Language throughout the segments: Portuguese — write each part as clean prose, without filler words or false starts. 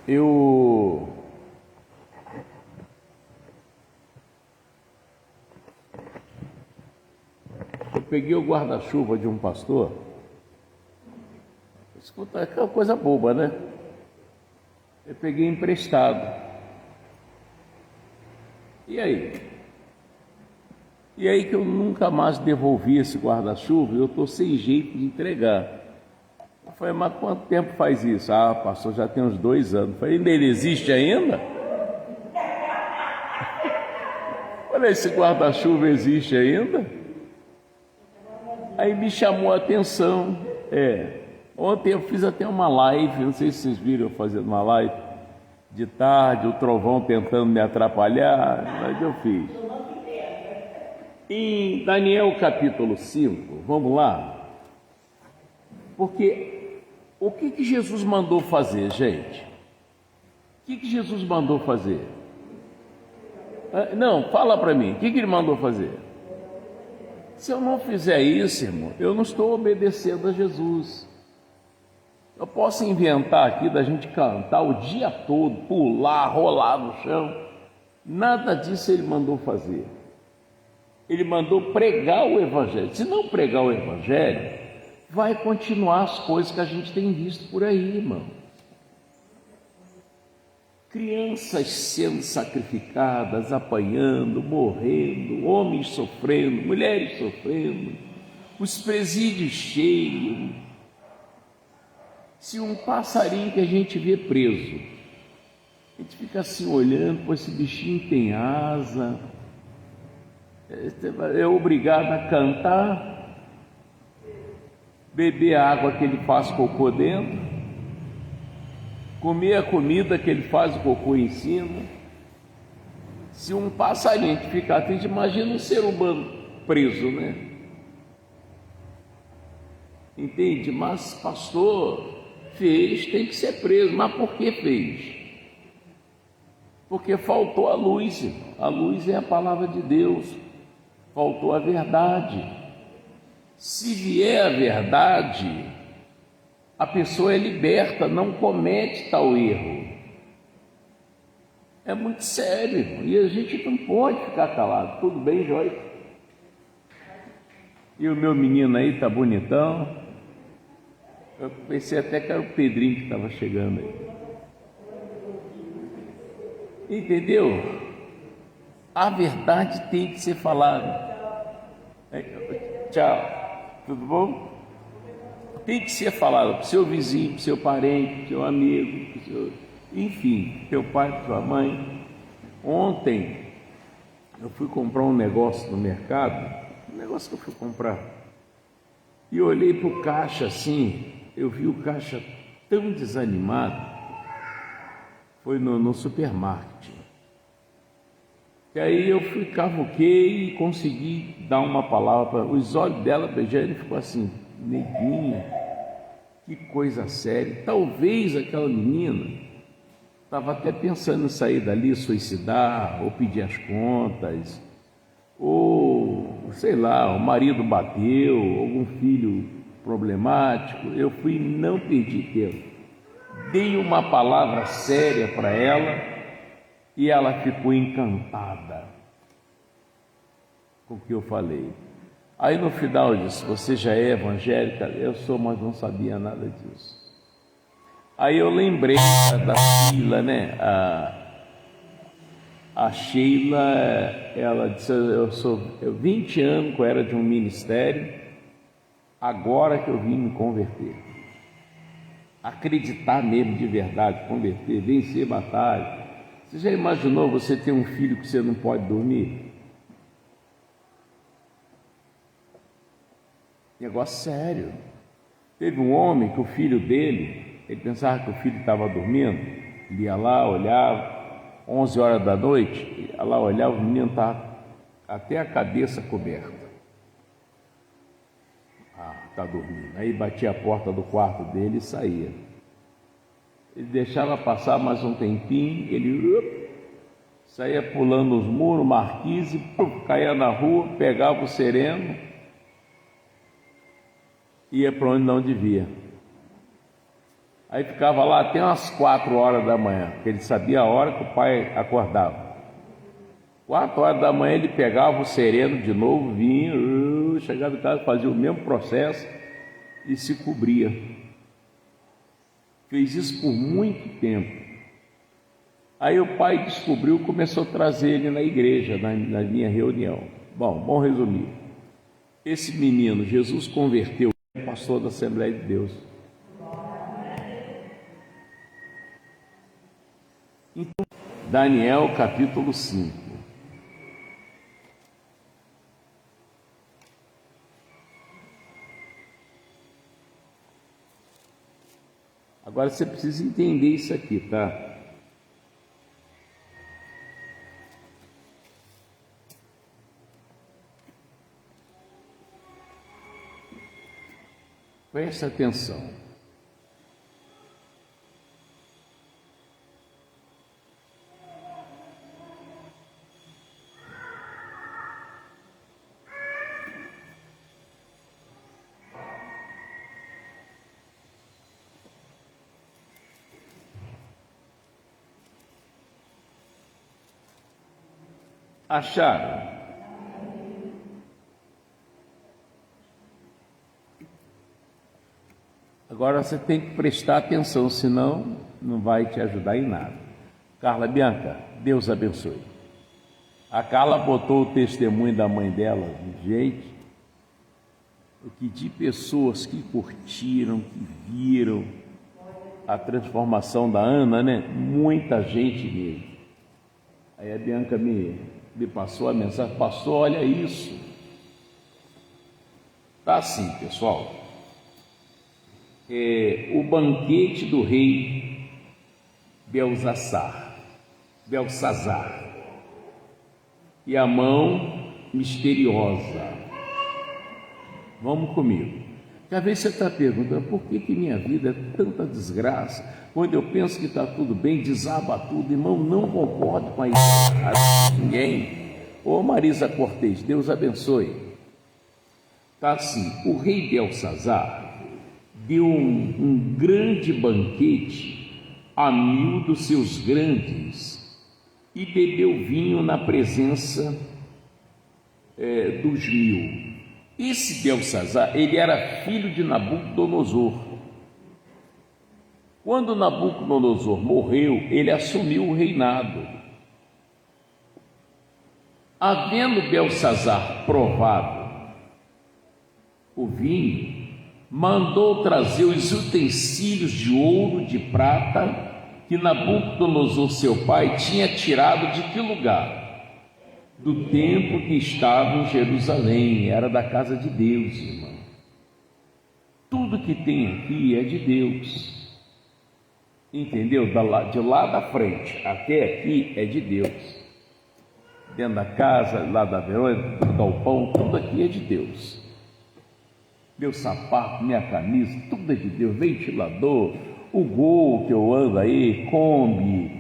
Eu peguei o guarda-chuva de um pastor. Escuta, é aquela coisa boba, né? Eu peguei emprestado. E aí? E aí que eu nunca mais devolvi esse guarda-chuva e eu estou sem jeito de entregar. Eu falei, mas quanto tempo faz isso? Ah, pastor, já tem uns 2 anos. Eu falei, ainda ele existe ainda? Olha, esse guarda-chuva existe ainda? Aí me chamou a atenção. Ontem eu fiz até uma live, não sei se vocês viram eu fazendo uma live de tarde, o trovão tentando me atrapalhar, mas eu fiz. Em Daniel capítulo 5, vamos lá? Porque o que Jesus mandou fazer, gente? O que Jesus mandou fazer? Não, fala para mim, o que ele mandou fazer? Se eu não fizer isso, irmão, eu não estou obedecendo a Jesus. Eu posso inventar aqui da gente cantar o dia todo, pular, rolar no chão. Nada disso ele mandou fazer. Ele mandou pregar o Evangelho. Se não pregar o Evangelho, vai continuar as coisas que a gente tem visto por aí, irmão. Crianças sendo sacrificadas, apanhando, morrendo, homens sofrendo, mulheres sofrendo, os presídios cheios. Se um passarinho que a gente vê preso, a gente fica assim olhando, pô, esse bichinho tem asa, é obrigado a cantar, beber a água que ele faz cocô dentro, comer a comida que ele faz o cocô em cima. Se um passarinho que fica triste, imagina um ser humano preso, né? Entende? Mas pastor, fez, tem que ser preso. Mas por que fez? Porque faltou a luz. A luz é a palavra de Deus. Faltou a verdade. Se vier a verdade, a pessoa é liberta, não comete tal erro. É muito sério, irmão. E a gente não pode ficar calado. Tudo bem, Joyce? E o meu menino aí tá bonitão. Eu pensei até que era o Pedrinho que estava chegando aí. Entendeu? A verdade tem que ser falada. Tchau, tudo bom? Tem que ser falado para o seu vizinho, para o seu parente, para o seu amigo, enfim, teu pai, para sua mãe. Ontem eu fui comprar um negócio no mercado, um negócio que eu fui comprar, e olhei para o caixa assim, eu vi o caixa tão desanimado. Foi no supermarket. E aí eu fui, cavuquei e consegui dar uma palavra. Os olhos dela, ele ficou assim, neguinha, que coisa séria. Talvez aquela menina estava até pensando em sair dali, suicidar, ou pedir as contas, ou sei lá, o marido bateu, algum filho problemático. Eu fui, não perdi tempo, dei uma palavra séria para ela e ela ficou encantada com o que eu falei. Aí no final eu disse, você já é evangélica? Eu sou, mas não sabia nada disso. Aí eu lembrei da Sheila, né? A Sheila, ela disse, eu 20 anos que eu era de um ministério, agora que eu vim me converter. Acreditar mesmo de verdade, converter, vencer batalha. Você já imaginou você ter um filho que você não pode dormir? Negócio sério. Teve um homem que o filho dele, ele pensava que o filho estava dormindo, ele ia lá, olhava, 11 horas da noite, ia lá, olhava, o menino estava até a cabeça coberta. Está dormindo. Aí batia a porta do quarto dele e saía. Ele deixava passar mais um tempinho, ele saía pulando os muros, marquise, caía na rua, pegava o sereno, ia para onde não devia. Aí ficava lá até umas 4 horas da manhã, porque ele sabia a hora que o pai acordava. 4 horas da manhã ele pegava o sereno de novo, vinha, chegava em casa, fazia o mesmo processo e se cobria. Fez isso por muito tempo. Aí o pai descobriu, começou a trazer ele na igreja, na minha reunião. Bom, vamos resumir. Esse menino, Jesus converteu, pastor da Assembleia de Deus. Então, Daniel capítulo 5. Agora você precisa entender isso aqui, tá? Preste atenção. Acharam? Agora você tem que prestar atenção, senão não vai te ajudar em nada. Carla Bianca, Deus abençoe. A Carla botou o testemunho da mãe dela, gente, que de pessoas que curtiram, que viram a transformação da Ana, né? Muita gente mesmo. Aí a Bianca me passou a mensagem: pastor, olha isso. Tá assim, pessoal. O banquete do rei Belsazar e a mão misteriosa. Vamos comigo. Às vezes você está perguntando: por que minha vida é tanta desgraça? Quando eu penso que está tudo bem, desaba tudo. Irmão, não concordo com a ideia de ninguém. Ô Marisa Cortez, Deus abençoe. Está assim: o rei Belsazar deu um grande banquete a 1000 dos seus grandes e bebeu vinho na presença dos 1000. Esse Belsazar, ele era filho de Nabucodonosor. Quando Nabucodonosor morreu, ele assumiu o reinado. Havendo Belsazar provado o vinho, mandou trazer os utensílios de ouro, de prata, que Nabucodonosor, seu pai, tinha tirado de que lugar? Do templo que estava em Jerusalém. Era da casa de Deus, irmão. Tudo que tem aqui é de Deus. Entendeu? De lá da frente até aqui é de Deus. Dentro da casa, lá da verônica, do galpão, tudo aqui é de Deus. Meu sapato, minha camisa, tudo é de Deus. Ventilador, o Gol que eu ando aí, Kombi,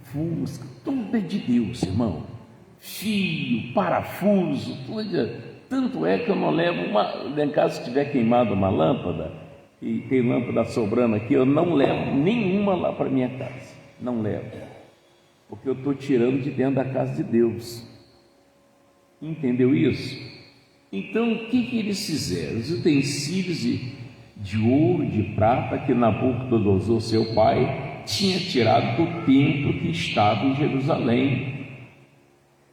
Fusca, tudo é de Deus, irmão. Fio, parafuso, tudo. Tanto é que eu não levo lá em casa, se tiver queimado uma lâmpada, e tem lâmpada sobrando aqui, eu não levo nenhuma lá para minha casa. Não levo, porque eu estou tirando de dentro da casa de Deus. Entendeu isso? Então, o que eles fizeram? Os utensílios de ouro e de prata que Nabucodonosor, seu pai, tinha tirado do templo que estava em Jerusalém,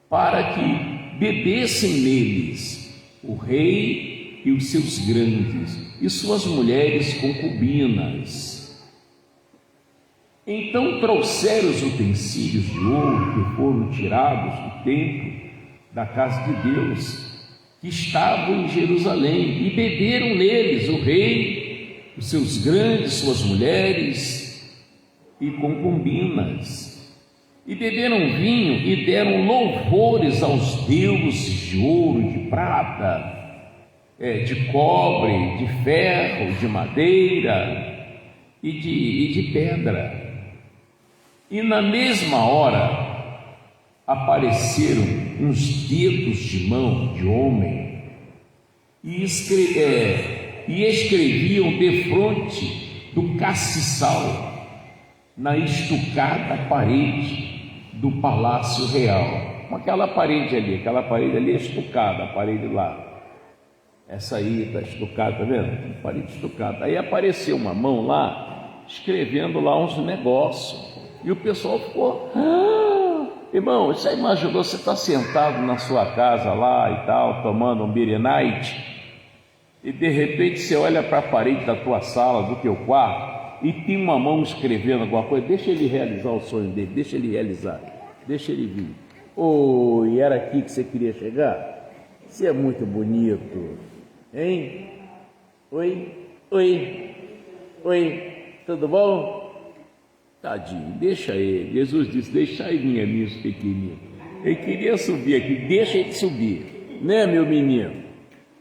para que bebessem neles o rei e os seus grandes e suas mulheres concubinas. Então trouxeram os utensílios de ouro que foram tirados do templo da casa de Deus, que estavam em Jerusalém, e beberam neles o rei, os seus grandes, suas mulheres e concubinas, e beberam vinho e deram louvores aos deuses de ouro, de prata, de cobre, de ferro, de madeira e de pedra. E na mesma hora apareceram uns dedos de mão de homem e escreviam defronte do castiçal na estucada parede do Palácio Real. Aquela parede ali é estucada, a parede lá. Essa aí está estucada, tá vendo? Parede estucada. Aí apareceu uma mão lá, escrevendo lá uns negócios. E o pessoal ficou... Irmão, você imaginou, você está sentado na sua casa lá e tal, tomando um beer night, e de repente você olha para a parede da tua sala, do teu quarto, e tem uma mão escrevendo alguma coisa. Deixa ele realizar o sonho dele, deixa ele realizar, deixa ele vir. Oi, era aqui que você queria chegar? Você é muito bonito, hein? Oi, tudo bom? Tadinho, deixa ele. Jesus disse, deixa ele vir, meus pequeninos. Ele queria subir aqui, deixa ele subir, né, meu menino?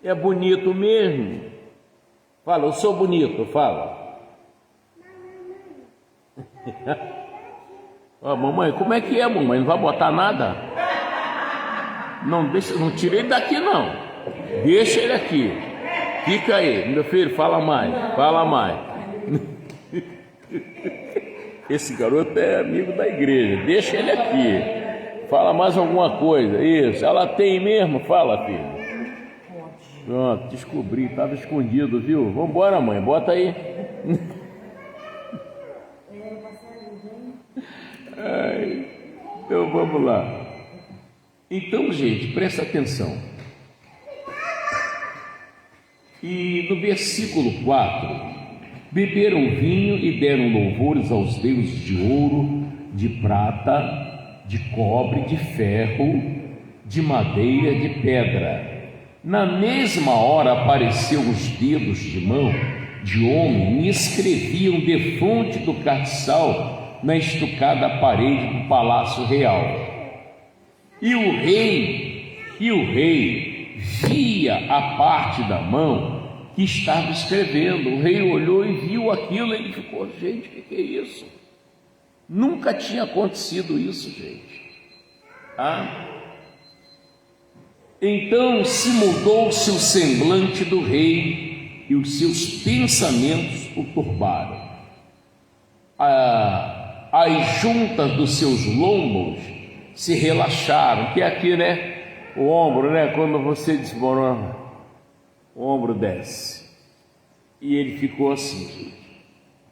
É bonito mesmo? Fala, eu sou bonito, fala. Ó, mamãe, como é que é, mamãe? Não vai botar nada? Não, deixa, não tira ele daqui, não. Deixa ele aqui. Fica aí, meu filho, fala mais. Esse garoto é amigo da igreja, deixa ele aqui. Fala mais alguma coisa. Isso, ela tem mesmo? Fala, filho. Pronto, descobri, estava escondido, viu? Vamos embora, mãe, bota aí. Ai, então vamos lá. Então, gente, presta atenção. E no versículo 4, beberam vinho e deram louvores aos deuses de ouro, de prata, de cobre, de ferro, de madeira, de pedra. Na mesma hora apareceu os dedos de mão de homem e escreviam defronte do castiçal na estucada parede do Palácio Real. E o rei via a parte da mão que estava escrevendo. O rei olhou e viu aquilo, ele ficou, gente, o que é isso? Nunca tinha acontecido isso, gente. Então se mudou-se o semblante do rei e os seus pensamentos o turbaram. As juntas dos seus lombos se relaxaram, que é aqui, né? O ombro, né? Quando você desmorona, o ombro desce. E ele ficou assim,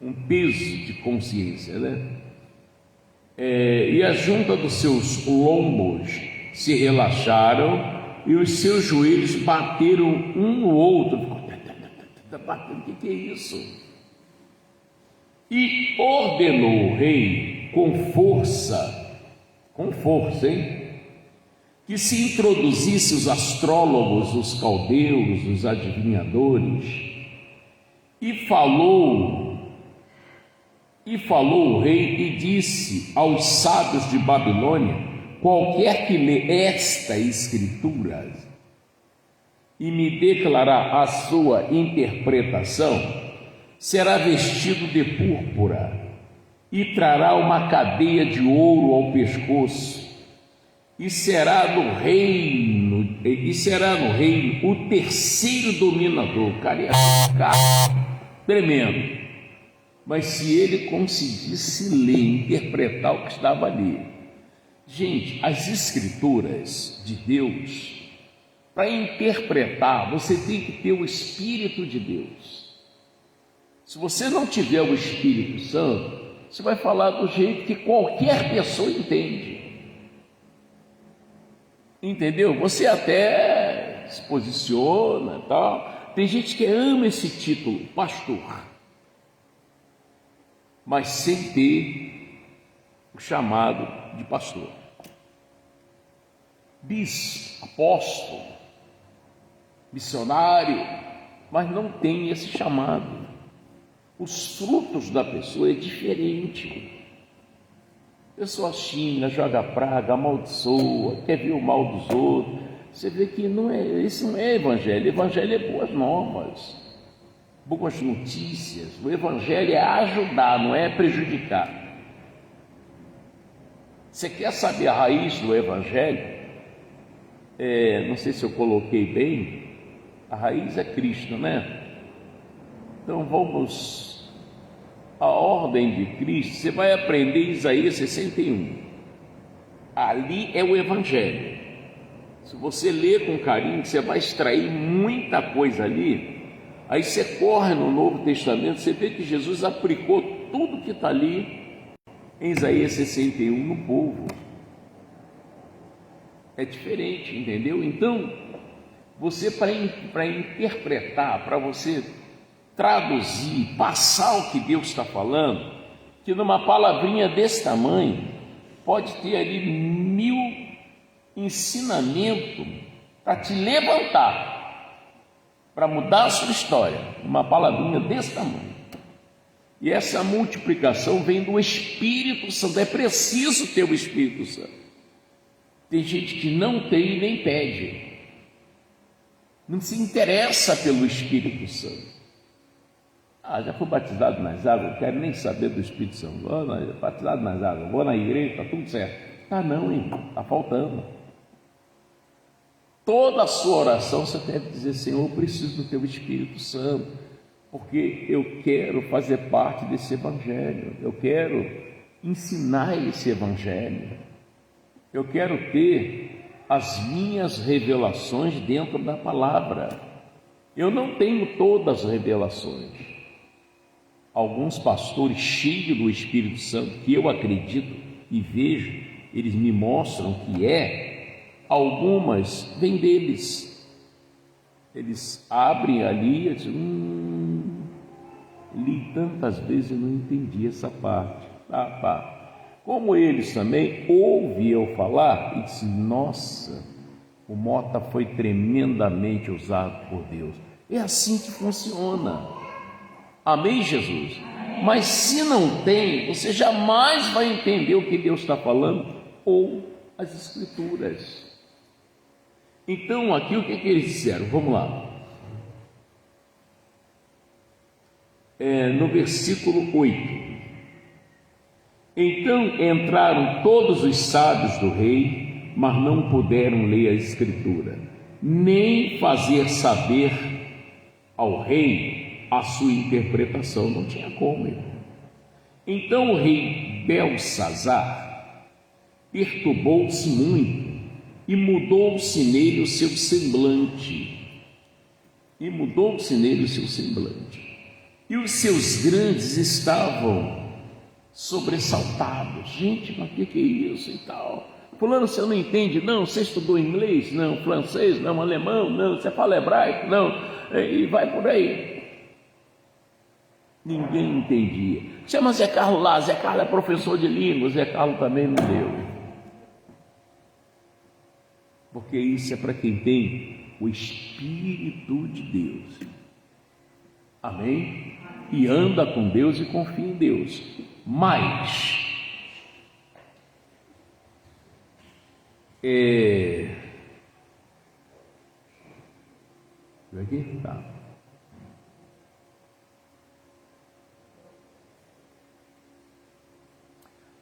um peso de consciência, né? E a junta dos seus lombos se relaxaram e os seus joelhos bateram um no outro. O que é isso? E ordenou o rei com força, hein? Que se introduzisse os astrólogos, os caldeus, os adivinhadores. E falou o rei e disse aos sábios de Babilônia: qualquer que lê esta escritura e me declarar a sua interpretação, será vestido de púrpura e trará uma cadeia de ouro ao pescoço, e será no reino o terceiro dominador. O cara ia ficar tremendo. Mas se ele conseguisse ler, interpretar o que estava ali. Gente, as escrituras de Deus, para interpretar, você tem que ter o Espírito de Deus. Se você não tiver o Espírito Santo, você vai falar do jeito que qualquer pessoa entende. Entendeu? Você até se posiciona e tal. Tem gente que ama esse título, pastor, mas sem ter o chamado de pastor. Bispo, apóstolo, missionário, mas não tem esse chamado. Os frutos da pessoa é diferente. A pessoa xinga, joga praga, amaldiçoa, quer ver o mal dos outros. Você vê que isso não é evangelho. Evangelho é boas novas, boas notícias. O evangelho é ajudar, não é prejudicar. Você quer saber a raiz do evangelho? Não sei se eu coloquei bem. A raiz é Cristo, né? Então vamos a ordem de Cristo, você vai aprender Isaías 61. Ali é o Evangelho. Se você ler com carinho, você vai extrair muita coisa ali. Aí você corre no Novo Testamento, você vê que Jesus aplicou tudo que está ali em Isaías 61 no povo. É diferente, entendeu? Então, você para interpretar, para você traduzir, passar o que Deus está falando, que numa palavrinha desse tamanho, pode ter ali 1000 ensinamentos para te levantar, para mudar a sua história, uma palavrinha desse tamanho. E essa multiplicação vem do Espírito Santo. É preciso ter o Espírito Santo. Tem gente que não tem e nem pede, não se interessa pelo Espírito Santo. Já fui batizado nas águas, não quero nem saber do Espírito Santo. Batizado nas águas, vou na igreja, está tudo certo. Não, irmão, está faltando. Toda a sua oração você deve dizer: Senhor, eu preciso do teu Espírito Santo, porque eu quero fazer parte desse Evangelho, eu quero ensinar esse Evangelho, eu quero ter as minhas revelações dentro da palavra. Eu não tenho todas as revelações. Alguns pastores cheios do Espírito Santo, que eu acredito e vejo, eles me mostram que algumas vêm deles. Eles abrem ali e dizem: li tantas vezes e não entendi essa parte. Como eles também ouvem eu falar e dizem: nossa, o Mota foi tremendamente usado por Deus. É assim que funciona. Amém, Jesus? Mas se não tem, você jamais vai entender o que Deus está falando ou as Escrituras. Então, aqui o que eles disseram? Vamos lá. No versículo 8. Então entraram todos os sábios do rei, mas não puderam ler a Escritura, nem fazer saber ao rei a sua interpretação. Não tinha como, irmão. Então o rei Belsazar perturbou-se muito e mudou-se nele o seu semblante. E os seus grandes estavam sobressaltados. Gente, mas o que é isso e tal? Fulano, você não entende? Não. Você estudou inglês? Não. Francês? Não. Alemão? Não. Você fala hebraico? Não. E vai por aí. Ninguém entendia. Chama Zé Carlos lá. Zé Carlos é professor de língua. Zé Carlos também não deu. Porque isso é para quem tem o Espírito de Deus. Amém? E anda com Deus e confia em Deus. Mas aqui? Tá.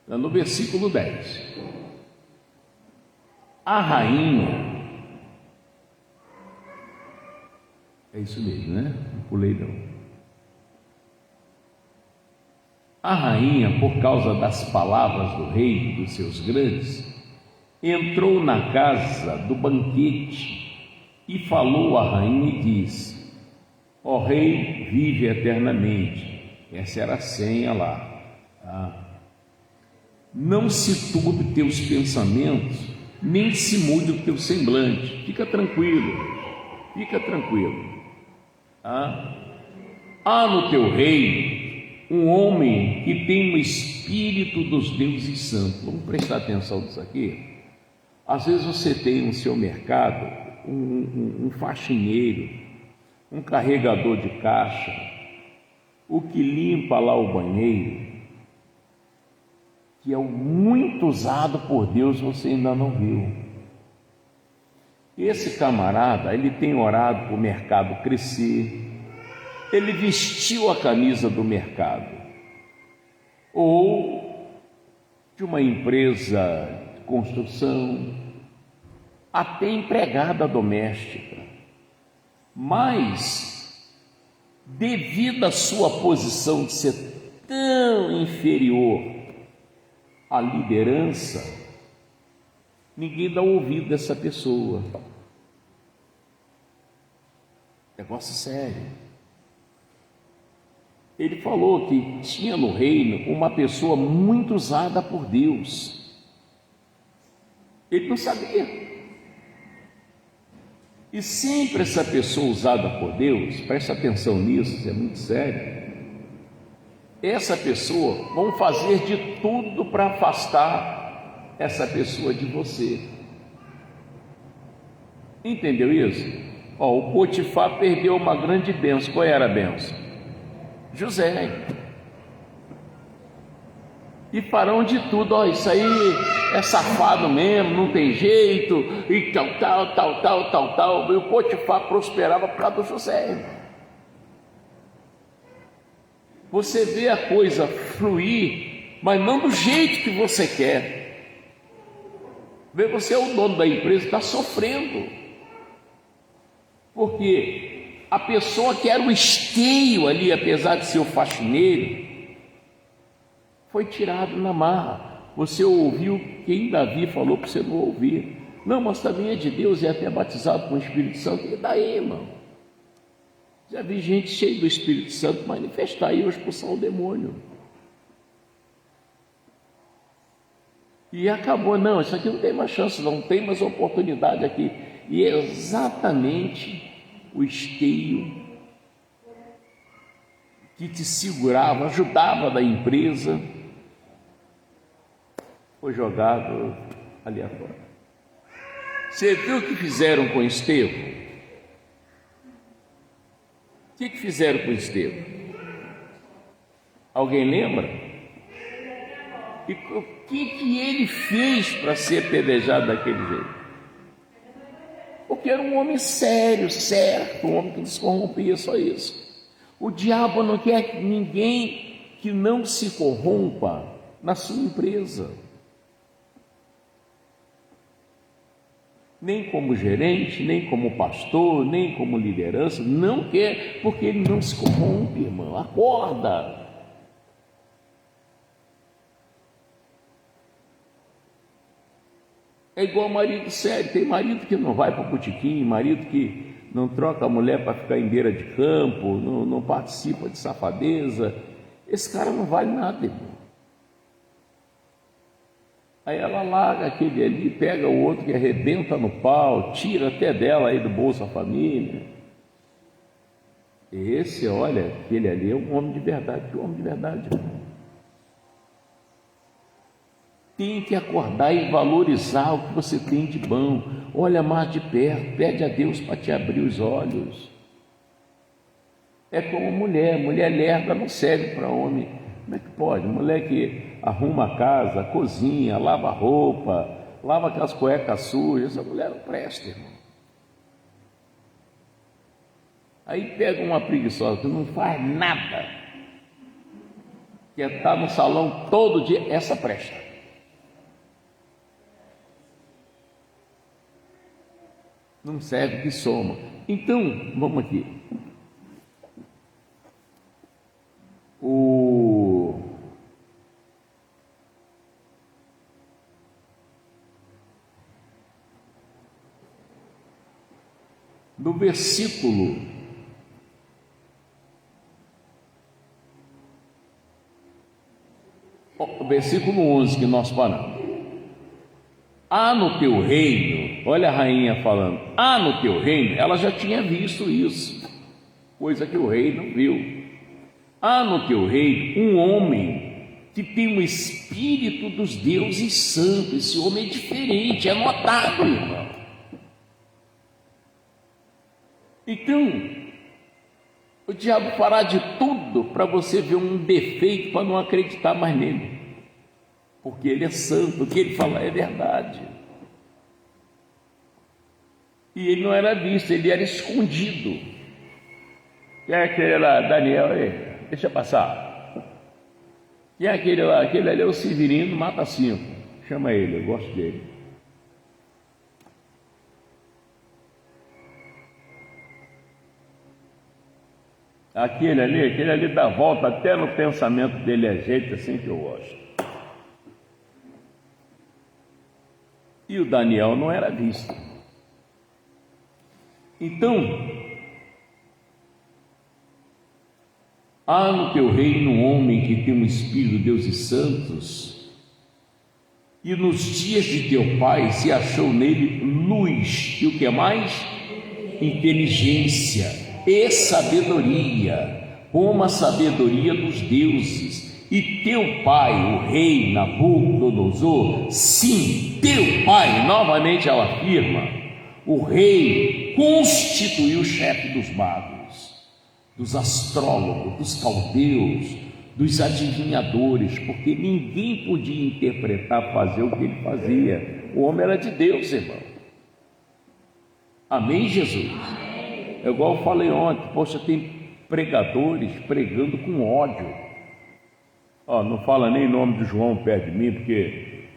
No versículo 10, a rainha, é isso mesmo, né? Não pulei não. A rainha, por causa das palavras do rei e dos seus grandes, entrou na casa do banquete e falou à rainha e disse: ó rei, vive eternamente. Essa era a senha lá, tá? Não se turbe teus pensamentos, nem se mude o teu semblante. Fica tranquilo. Há no teu reino um homem que tem o espírito dos deuses santos. Vamos prestar atenção nisso aqui. Às vezes você tem no seu mercado um faxineiro, um carregador de caixa, o que limpa lá o banheiro, que é muito usado por Deus, você ainda não viu. Esse camarada, ele tem orado para o mercado crescer, ele vestiu a camisa do mercado, ou de uma empresa de construção, até empregada doméstica, mas devido à sua posição de ser tão tão inferior à liderança, ninguém dá ouvido dessa pessoa. Negócio sério. Ele falou que tinha no reino uma pessoa muito usada por Deus. Ele não sabia. E sempre essa pessoa usada por Deus, preste atenção nisso, isso é muito sério. Essa pessoa, vão fazer de tudo para afastar essa pessoa de você. Entendeu isso? O Potifar perdeu uma grande bênção. Qual era a bênção? José. E farão de tudo, isso aí é safado mesmo, não tem jeito, e tal. E o Potifar prosperava por causa do José. Você vê a coisa fluir, mas não do jeito que você quer. Vê, você é o dono da empresa, está sofrendo. Porque a pessoa que era o esteio ali, apesar de ser o faxineiro, foi tirado na marra. Você ouviu quem Davi falou para você não ouvir. Não, mas também é de Deus e é até batizado com o Espírito Santo. E daí, irmão? Já vi gente cheia do Espírito Santo manifestar e expulsar o demônio. E acabou, não, isso aqui não tem mais chance, não tem mais oportunidade aqui. E é exatamente o esteio que te segurava, ajudava da empresa, foi jogado ali afora. Você viu o que fizeram com Estevão? O que fizeram com Estevão? Alguém lembra? E o que ele fez para ser apedrejado daquele jeito? Porque era um homem sério, certo, um homem que não se corrompia, só isso. O diabo não quer ninguém que não se corrompa na sua empresa. Nem como gerente, nem como pastor, nem como liderança, não quer, porque ele não se corrompe, irmão. Acorda. É igual marido sério. Tem marido que não vai para o botequim, marido que não troca a mulher para ficar em beira de campo, não participa de safadeza. Esse cara não vale nada, irmão. Aí ela larga aquele ali, pega o outro que arrebenta no pau, tira até dela aí do Bolsa Família. Esse, olha, aquele ali é um homem de verdade, irmão. Tem que acordar e valorizar o que você tem de bom. Olha mais de perto, pede a Deus para te abrir os olhos. É como mulher lerda não serve para homem. Como é que pode? Mulher que arruma a casa, cozinha, lava roupa, lava aquelas cuecas sujas, essa mulher não presta, irmão. Aí pega uma preguiçosa que não faz nada, que está no salão todo dia, essa presta. Não serve que soma. Então, vamos aqui. No versículo versículo 11 que nós paramos. Há no teu reino, olha a rainha falando, há no teu reino, ela já tinha visto isso, coisa que o rei não viu. Há no teu reino um homem que tem o espírito dos deuses santos. Esse homem é diferente, é notável, irmão. Então, o diabo fará de tudo para você ver um defeito, para não acreditar mais nele, porque ele é santo, o que ele fala é verdade. E ele não era visto, ele era escondido. Quem é aquele lá, Daniel? Deixa eu passar. Quem é aquele lá? Aquele ali é o Severino, mata 5. Chama ele, eu gosto dele. Aquele ali dá volta até no pensamento dele, é jeito assim que eu gosto. E o Daniel não era visto. Então, há no teu reino um homem que tem um espírito de Deus e santos, e nos dias de teu pai se achou nele luz, e o que mais? Inteligência e sabedoria, como a sabedoria dos deuses. E teu pai, o rei Nabucodonosor, sim, teu pai, novamente ela afirma, o rei constituiu o chefe dos magos, dos astrólogos, dos caldeus, dos adivinhadores, porque ninguém podia interpretar, fazer o que ele fazia. O homem era de Deus, irmão. Amém, Jesus? É igual eu falei ontem, poxa, tem pregadores pregando com ódio. Não fala nem nome de João perto de mim, porque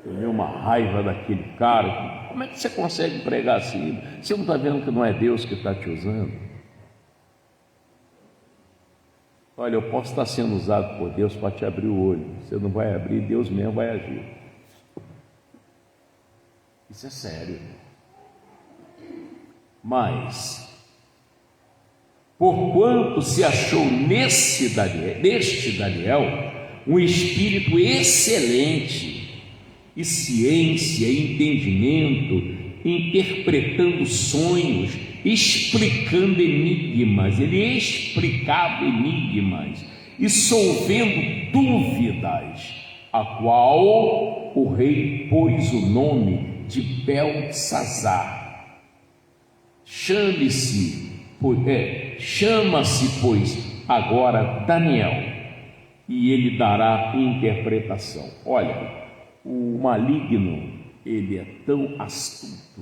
eu tenho uma raiva daquele cara. Como é que você consegue pregar assim? Você não está vendo que não é Deus que está te usando? Olha, eu posso estar sendo usado por Deus para te abrir o olho. Você não vai abrir, Deus mesmo vai agir. Isso é sério. Mas, porquanto se achou neste Daniel um espírito excelente, e ciência, e entendimento, interpretando sonhos, explicando enigmas, ele explicava enigmas, e solvendo dúvidas, a qual o rei pôs o nome de Beltesazar. Chama-se, pois, agora Daniel, e ele dará interpretação. Olha, o maligno, ele é tão astuto,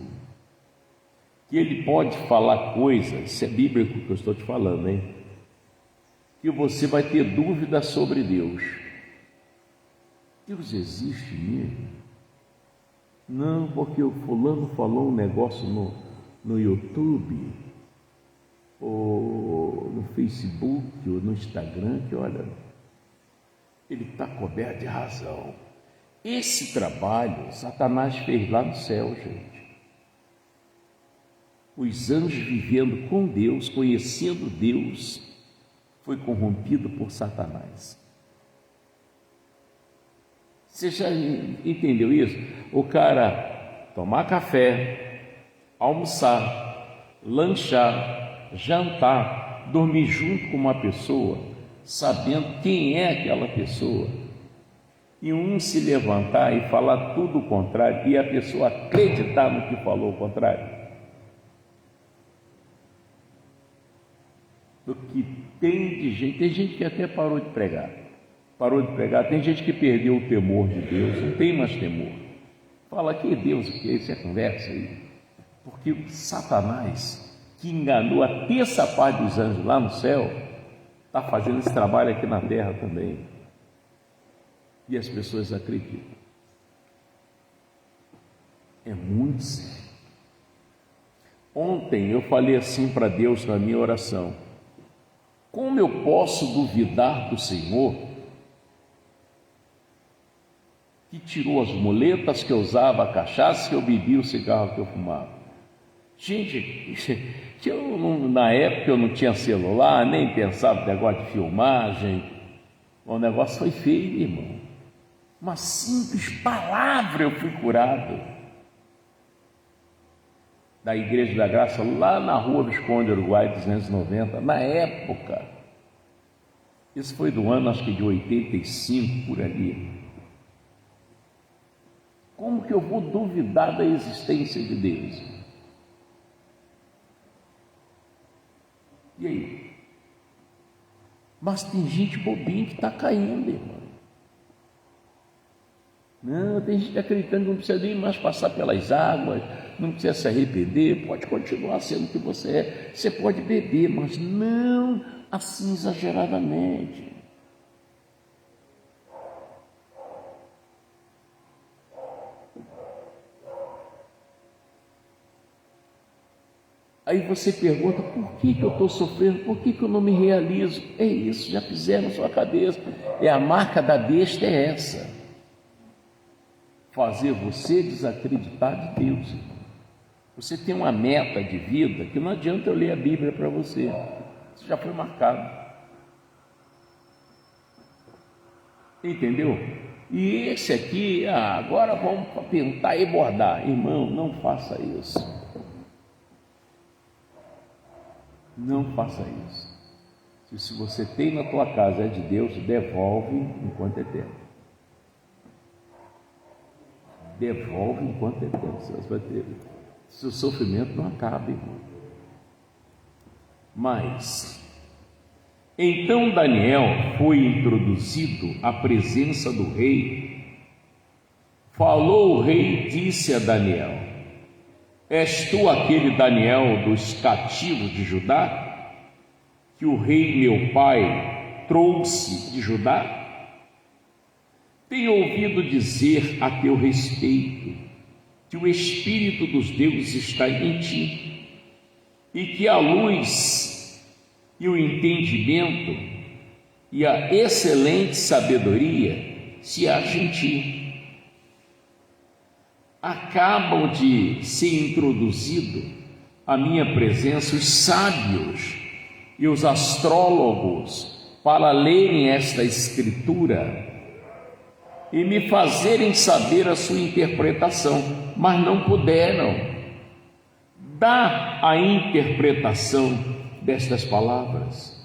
que ele pode falar coisas, isso é bíblico que eu estou te falando, hein? Que você vai ter dúvida sobre Deus. Deus existe mesmo? Não, porque o fulano falou um negócio no YouTube, ou no Facebook, ou no Instagram, que olha, ele está coberto de razão. Esse trabalho Satanás fez lá no céu, gente. Os anjos vivendo com Deus, conhecendo Deus, foi corrompido por Satanás. Você já entendeu isso? O cara tomar café, almoçar, lanchar, jantar, dormir junto com uma pessoa, sabendo quem é aquela pessoa, e um se levantar e falar tudo o contrário, e a pessoa acreditar no que falou o contrário. Do que tem gente que até parou de pregar, tem gente que perdeu o temor de Deus, não tem mais temor. Fala, que Deus, o que é isso? É conversa aí. Porque o Satanás, que enganou a terça parte dos anjos lá no céu, está fazendo esse trabalho aqui na terra também. E as pessoas acreditam. É muito sério. Ontem eu falei assim para Deus na minha oração: como eu posso duvidar do Senhor, que tirou as muletas que eu usava, a cachaça que eu bebia, o cigarro que eu fumava? Gente, na época eu não tinha celular, nem pensava no negócio de filmagem. O negócio foi feio, irmão. Uma simples palavra eu fui curado. Da Igreja da Graça, lá na Rua Visconde Uruguai 290, na época. Isso foi do ano, acho que de 85, por ali. Como que eu vou duvidar da existência de Deus? E aí? Mas tem gente bobinha que está caindo, irmão. Não, tem gente acreditando que não precisa nem mais passar pelas águas, não precisa se arrepender, pode continuar sendo o que você é. Você pode beber, mas não assim exageradamente. Aí você pergunta, por que eu estou sofrendo? Por que eu não me realizo? É isso, já fizeram na sua cabeça. A marca da besta é essa. Fazer você desacreditar de Deus. Você tem uma meta de vida que não adianta eu ler a Bíblia para você. Isso já foi marcado. Entendeu? E esse aqui, agora vamos tentar e bordar. Irmão, não faça isso. Não faça isso. Se você tem na tua casa é de Deus, devolve enquanto é tempo. Devolve enquanto é tempo. Você vai ter. Seu sofrimento não acaba, irmão. Mas, então Daniel foi introduzido à presença do rei. Falou o rei, disse a Daniel: És tu aquele Daniel dos cativos de Judá, que o rei meu pai trouxe de Judá? Tenho ouvido dizer a teu respeito que o Espírito dos deuses está em ti, e que a luz e o entendimento e a excelente sabedoria se acham em ti. Acabam de ser introduzidos à minha presença os sábios e os astrólogos para lerem esta escritura e me fazerem saber a sua interpretação, mas não puderam. Dá a interpretação destas palavras.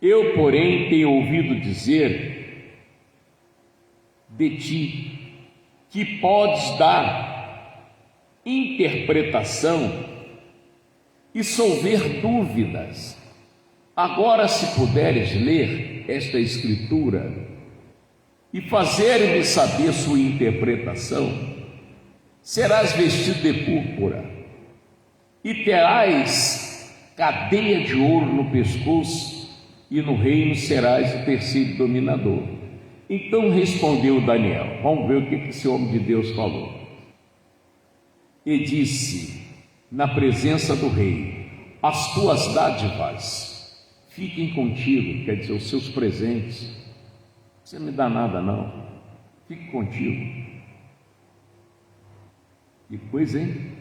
Eu, porém, tenho ouvido dizer de ti que podes dar interpretação e solver dúvidas. Agora, se puderes ler esta escritura e fazer-me saber sua interpretação, serás vestido de púrpura e terás cadeia de ouro no pescoço, e no reino serás o terceiro dominador. Então respondeu Daniel, vamos ver o que esse homem de Deus falou, e disse na presença do rei: as tuas dádivas fiquem contigo, quer dizer, os seus presentes. Você não me dá nada não, fique contigo. Que coisa, hein?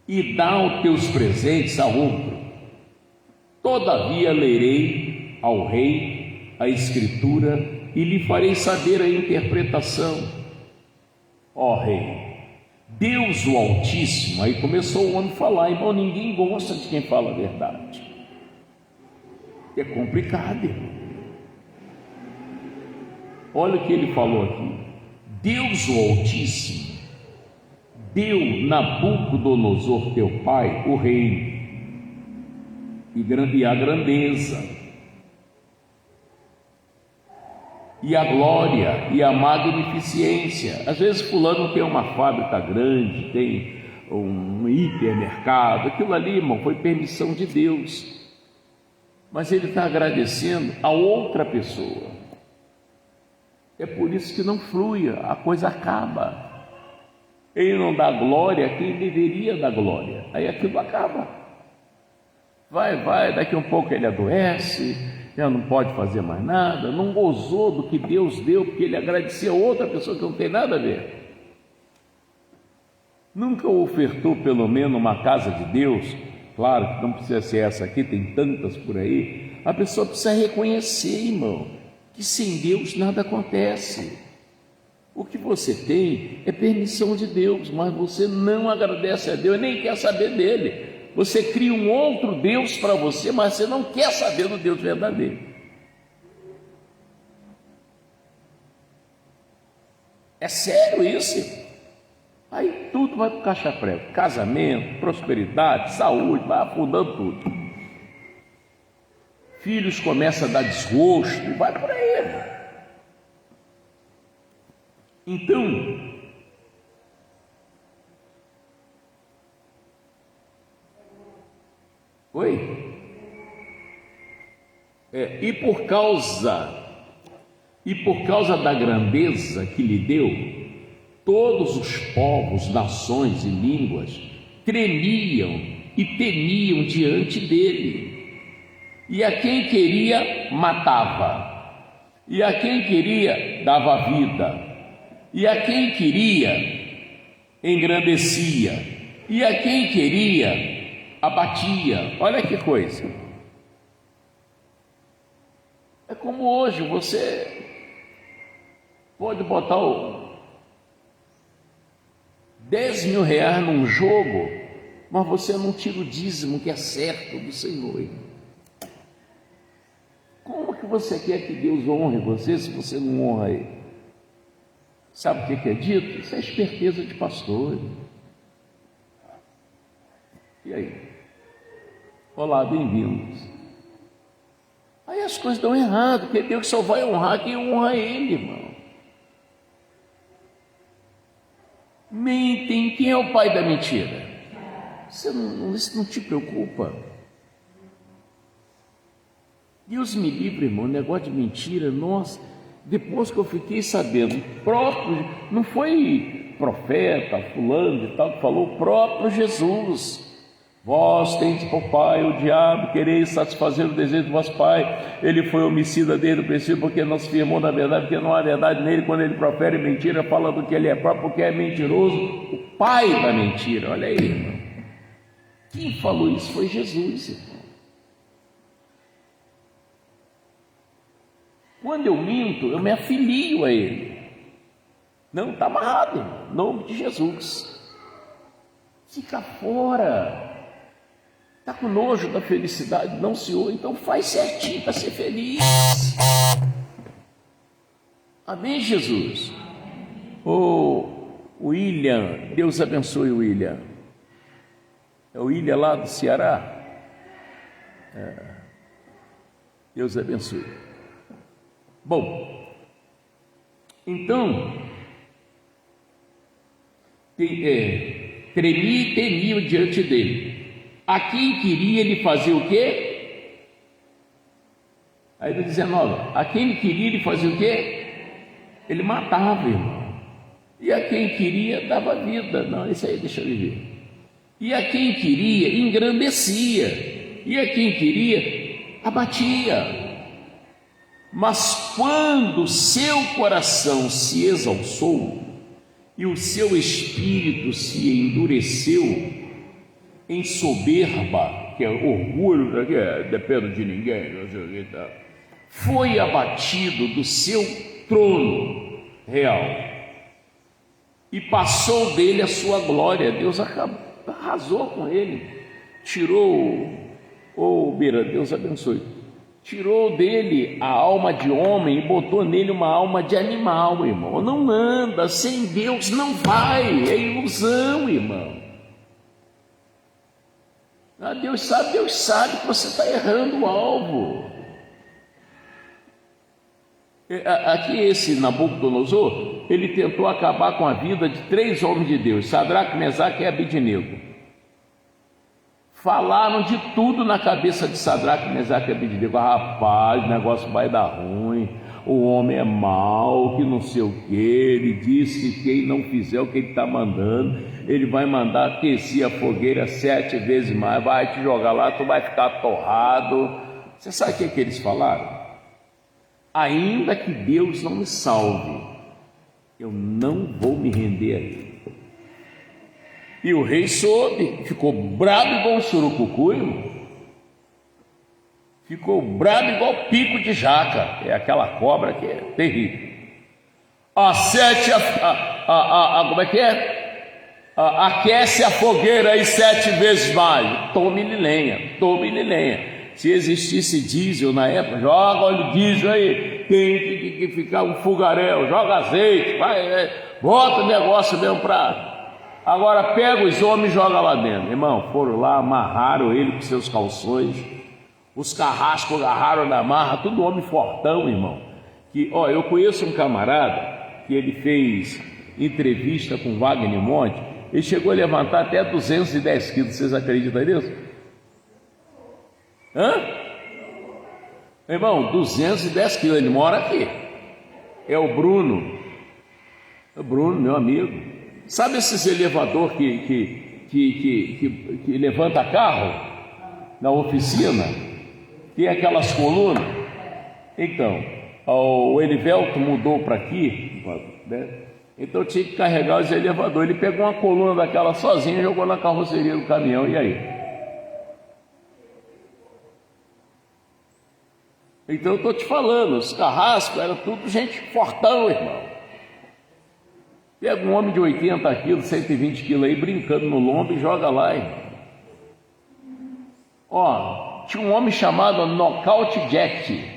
E dá os teus presentes a outro. Todavia lerei ao rei a escritura e lhe farei saber a interpretação. Ó rei, Deus o Altíssimo. Aí começou o homem a falar, irmão, ninguém gosta de quem fala a verdade. É complicado, irmão. Olha o que ele falou aqui: Deus o Altíssimo deu Nabucodonosor teu pai o reino e a grandeza e a glória e a magnificência. Às vezes fulano tem uma fábrica grande, tem um hipermercado, aquilo ali, irmão, foi permissão de Deus, mas ele está agradecendo a outra pessoa. É por isso que não flui, a coisa acaba. Ele não dá glória a quem deveria dar glória, aí aquilo acaba. Vai, daqui a um pouco ele adoece, já não pode fazer mais nada, não gozou do que Deus deu, porque ele agradecia a outra pessoa que não tem nada a ver. Nunca ofertou pelo menos uma casa de Deus, claro que não precisa ser essa aqui, tem tantas por aí. A pessoa precisa reconhecer, irmão, que sem Deus nada acontece. O que você tem é permissão de Deus, mas você não agradece a Deus, nem quer saber dele. Você cria um outro Deus para você, mas você não quer saber do Deus verdadeiro. É sério isso? Aí tudo vai para o caixa prego, casamento, prosperidade, saúde, vai afundando tudo. Filhos começam a dar desgosto, e vai por aí. Então, e por causa da grandeza que lhe deu, todos os povos, nações e línguas tremiam e temiam diante dele, e a quem queria matava, e a quem queria dava vida, e a quem queria engrandecia, e a quem queria abatia. Olha que coisa. É como hoje, você pode botar 10 mil reais num jogo, mas você não tira o dízimo que é certo do Senhor. Como que você quer que Deus honre você se você não honra Ele? Sabe o que é dito? Isso é esperteza de pastor. E aí? Olá, bem-vindos. Aí as coisas dão errado, porque Deus só vai honrar quem honra Ele, irmão. Mentem. Quem é o pai da mentira? Isso não te preocupa? Deus me livre, irmão, negócio de mentira. Nossa, depois que eu fiquei sabendo, próprio, não foi profeta, fulano e tal, que falou, o próprio Jesus. Vós tendes por pai o diabo, quereis satisfazer o desejo do vosso pai. Ele foi homicida desde o princípio, porque não se firmou na verdade, porque não há verdade nele. Quando ele profere mentira, fala do que ele é próprio, porque é mentiroso, o pai da mentira. Olha aí, irmão. Quem falou isso foi Jesus, irmão. Quando eu minto, eu me afilio a ele. Não, está amarrado, irmão. Em nome de Jesus. Fica fora. Está com nojo da felicidade? Não, Senhor, então faz certinho para ser feliz. Amém, Jesus? William, Deus abençoe o William. É o William lá do Ceará? Deus abençoe. Bom, então, tremia e temiam diante dele. A quem queria ele fazer o quê? Aí no 19, a quem ele queria ele fazia o quê? Ele matava, irmão. E a quem queria dava vida. Não, isso aí deixa eu viver. E a quem queria engrandecia. E a quem queria abatia. Mas quando seu coração se exalçou e o seu espírito se endureceu em soberba, que é orgulho, que depende de ninguém, foi abatido do seu trono real e passou dele a sua glória. Deus arrasou com ele, tirou, Deus abençoe, tirou dele a alma de homem e botou nele uma alma de animal, irmão. Não anda, sem Deus não vai, é ilusão, irmão. Deus sabe que você está errando o alvo. Aqui esse Nabucodonosor, ele tentou acabar com a vida de 3 homens de Deus, Sadraque, Mesaque e Abednego. Falaram de tudo na cabeça de Sadraque, Mesaque e Abednego. Rapaz, o negócio vai dar ruim, o homem é mau, que não sei o que. Ele disse que quem não fizer o que ele está mandando, ele vai mandar aquecer a fogueira 7 vezes mais, vai te jogar lá, tu vai ficar torrado. Você sabe o que eles falaram? Ainda que Deus não me salve, eu não vou me render a ele. E o rei soube, ficou bravo igual um surucucu, irmão. Ficou bravo igual pico de jaca, é aquela cobra que é terrível. Como é que é? Aquece a fogueira aí 7 vezes mais. Tome-lhe lenha. Se existisse diesel na época, joga óleo diesel aí. Tem que ficar um fogaréu, joga azeite, bota o negócio mesmo para. Agora pega os homens e joga lá dentro. Irmão, foram lá, amarraram ele com seus calções. Os carrascos agarraram na marra, tudo homem fortão, irmão. Eu conheço um camarada que ele fez entrevista com Wagner Monte. Ele chegou a levantar até 210 quilos, vocês acreditam nisso? Irmão, 210 quilos, ele mora aqui. É o Bruno, meu amigo. Sabe esses elevador que que levanta carro na oficina, tem aquelas colunas. Então, o Elivelto mudou para aqui, né? Então tinha que carregar os elevadores. Ele pegou uma coluna daquela sozinho e jogou na carroceria do caminhão. E aí? Então eu estou te falando, os carrascos eram tudo gente fortão, irmão. Pega um homem de 80 quilos, 120 quilos aí, brincando no lombo e joga lá, irmão. Ó, tinha um homem chamado Knockout Jack,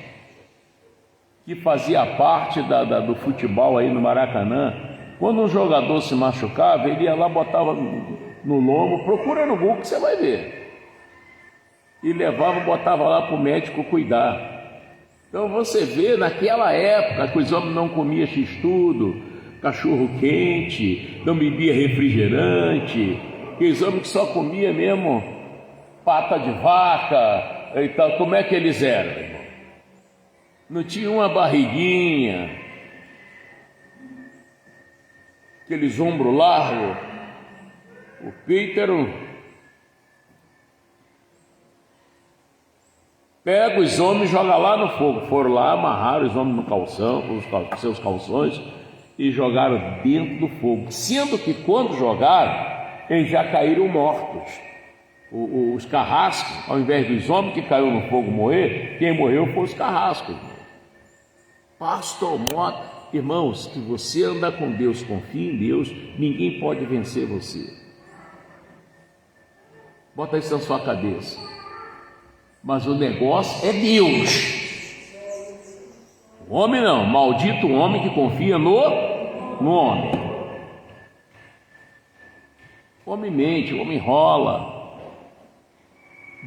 que fazia parte do futebol aí no Maracanã. Quando um jogador se machucava, ele ia lá, botava no lombo, procura no Google que você vai ver. E levava, botava lá para o médico cuidar. Então você vê, naquela época, que os homens não comiam x-tudo, cachorro quente, não bebia refrigerante, que os homens que só comiam mesmo pata de vaca e tal. Como é que eles eram, irmão? Não tinha uma barriguinha, aqueles ombros largos, o peito era um... Pega os homens e joga lá no fogo. Foram lá, amarraram os homens no calção, com os seus calções, e jogaram dentro do fogo. Sendo que quando jogaram, eles já caíram mortos. Os carrascos, ao invés dos homens que caíram no fogo morrer, quem morreu foi os carrascos. Pastor Mota, irmãos, se você andar com Deus, confia em Deus, ninguém pode vencer você. Bota isso na sua cabeça. Mas o negócio é Deus. O homem não, maldito o homem que confia no homem. O homem mente, o homem rola.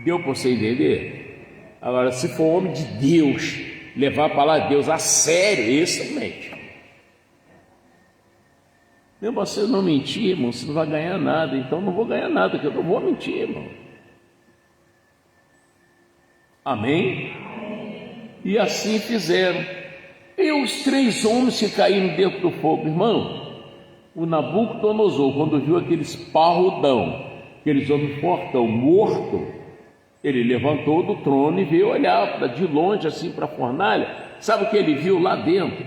Deu para você entender? Agora, se for homem de Deus, levar a palavra de Deus a sério, esse não mente. Mesmo você não mentir, irmão, você não vai ganhar nada. Então não vou ganhar nada, porque eu não vou mentir, irmão. Amém? E assim fizeram. E os 3 homens que caíram dentro do fogo, irmão, o Nabucodonosor, quando viu aqueles parrudão, aqueles homens fortão, morto, ele levantou do trono e veio olhar de longe assim para a fornalha. Sabe o que ele viu lá dentro?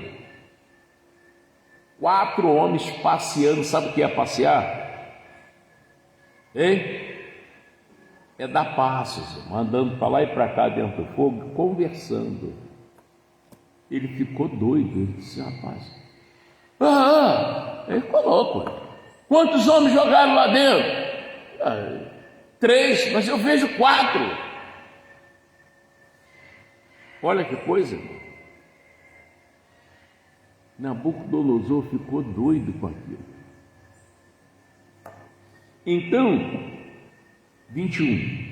4 homens passeando. Sabe o que é passear? Hein? É dar passos, andando para lá e para cá dentro do fogo, conversando. Ele ficou doido. Ele disse: rapaz, ele ficou louco. Quantos homens jogaram lá dentro? 3, mas eu vejo 4. Olha que coisa. Nabucodonosor ficou doido com aquilo. Então, 21.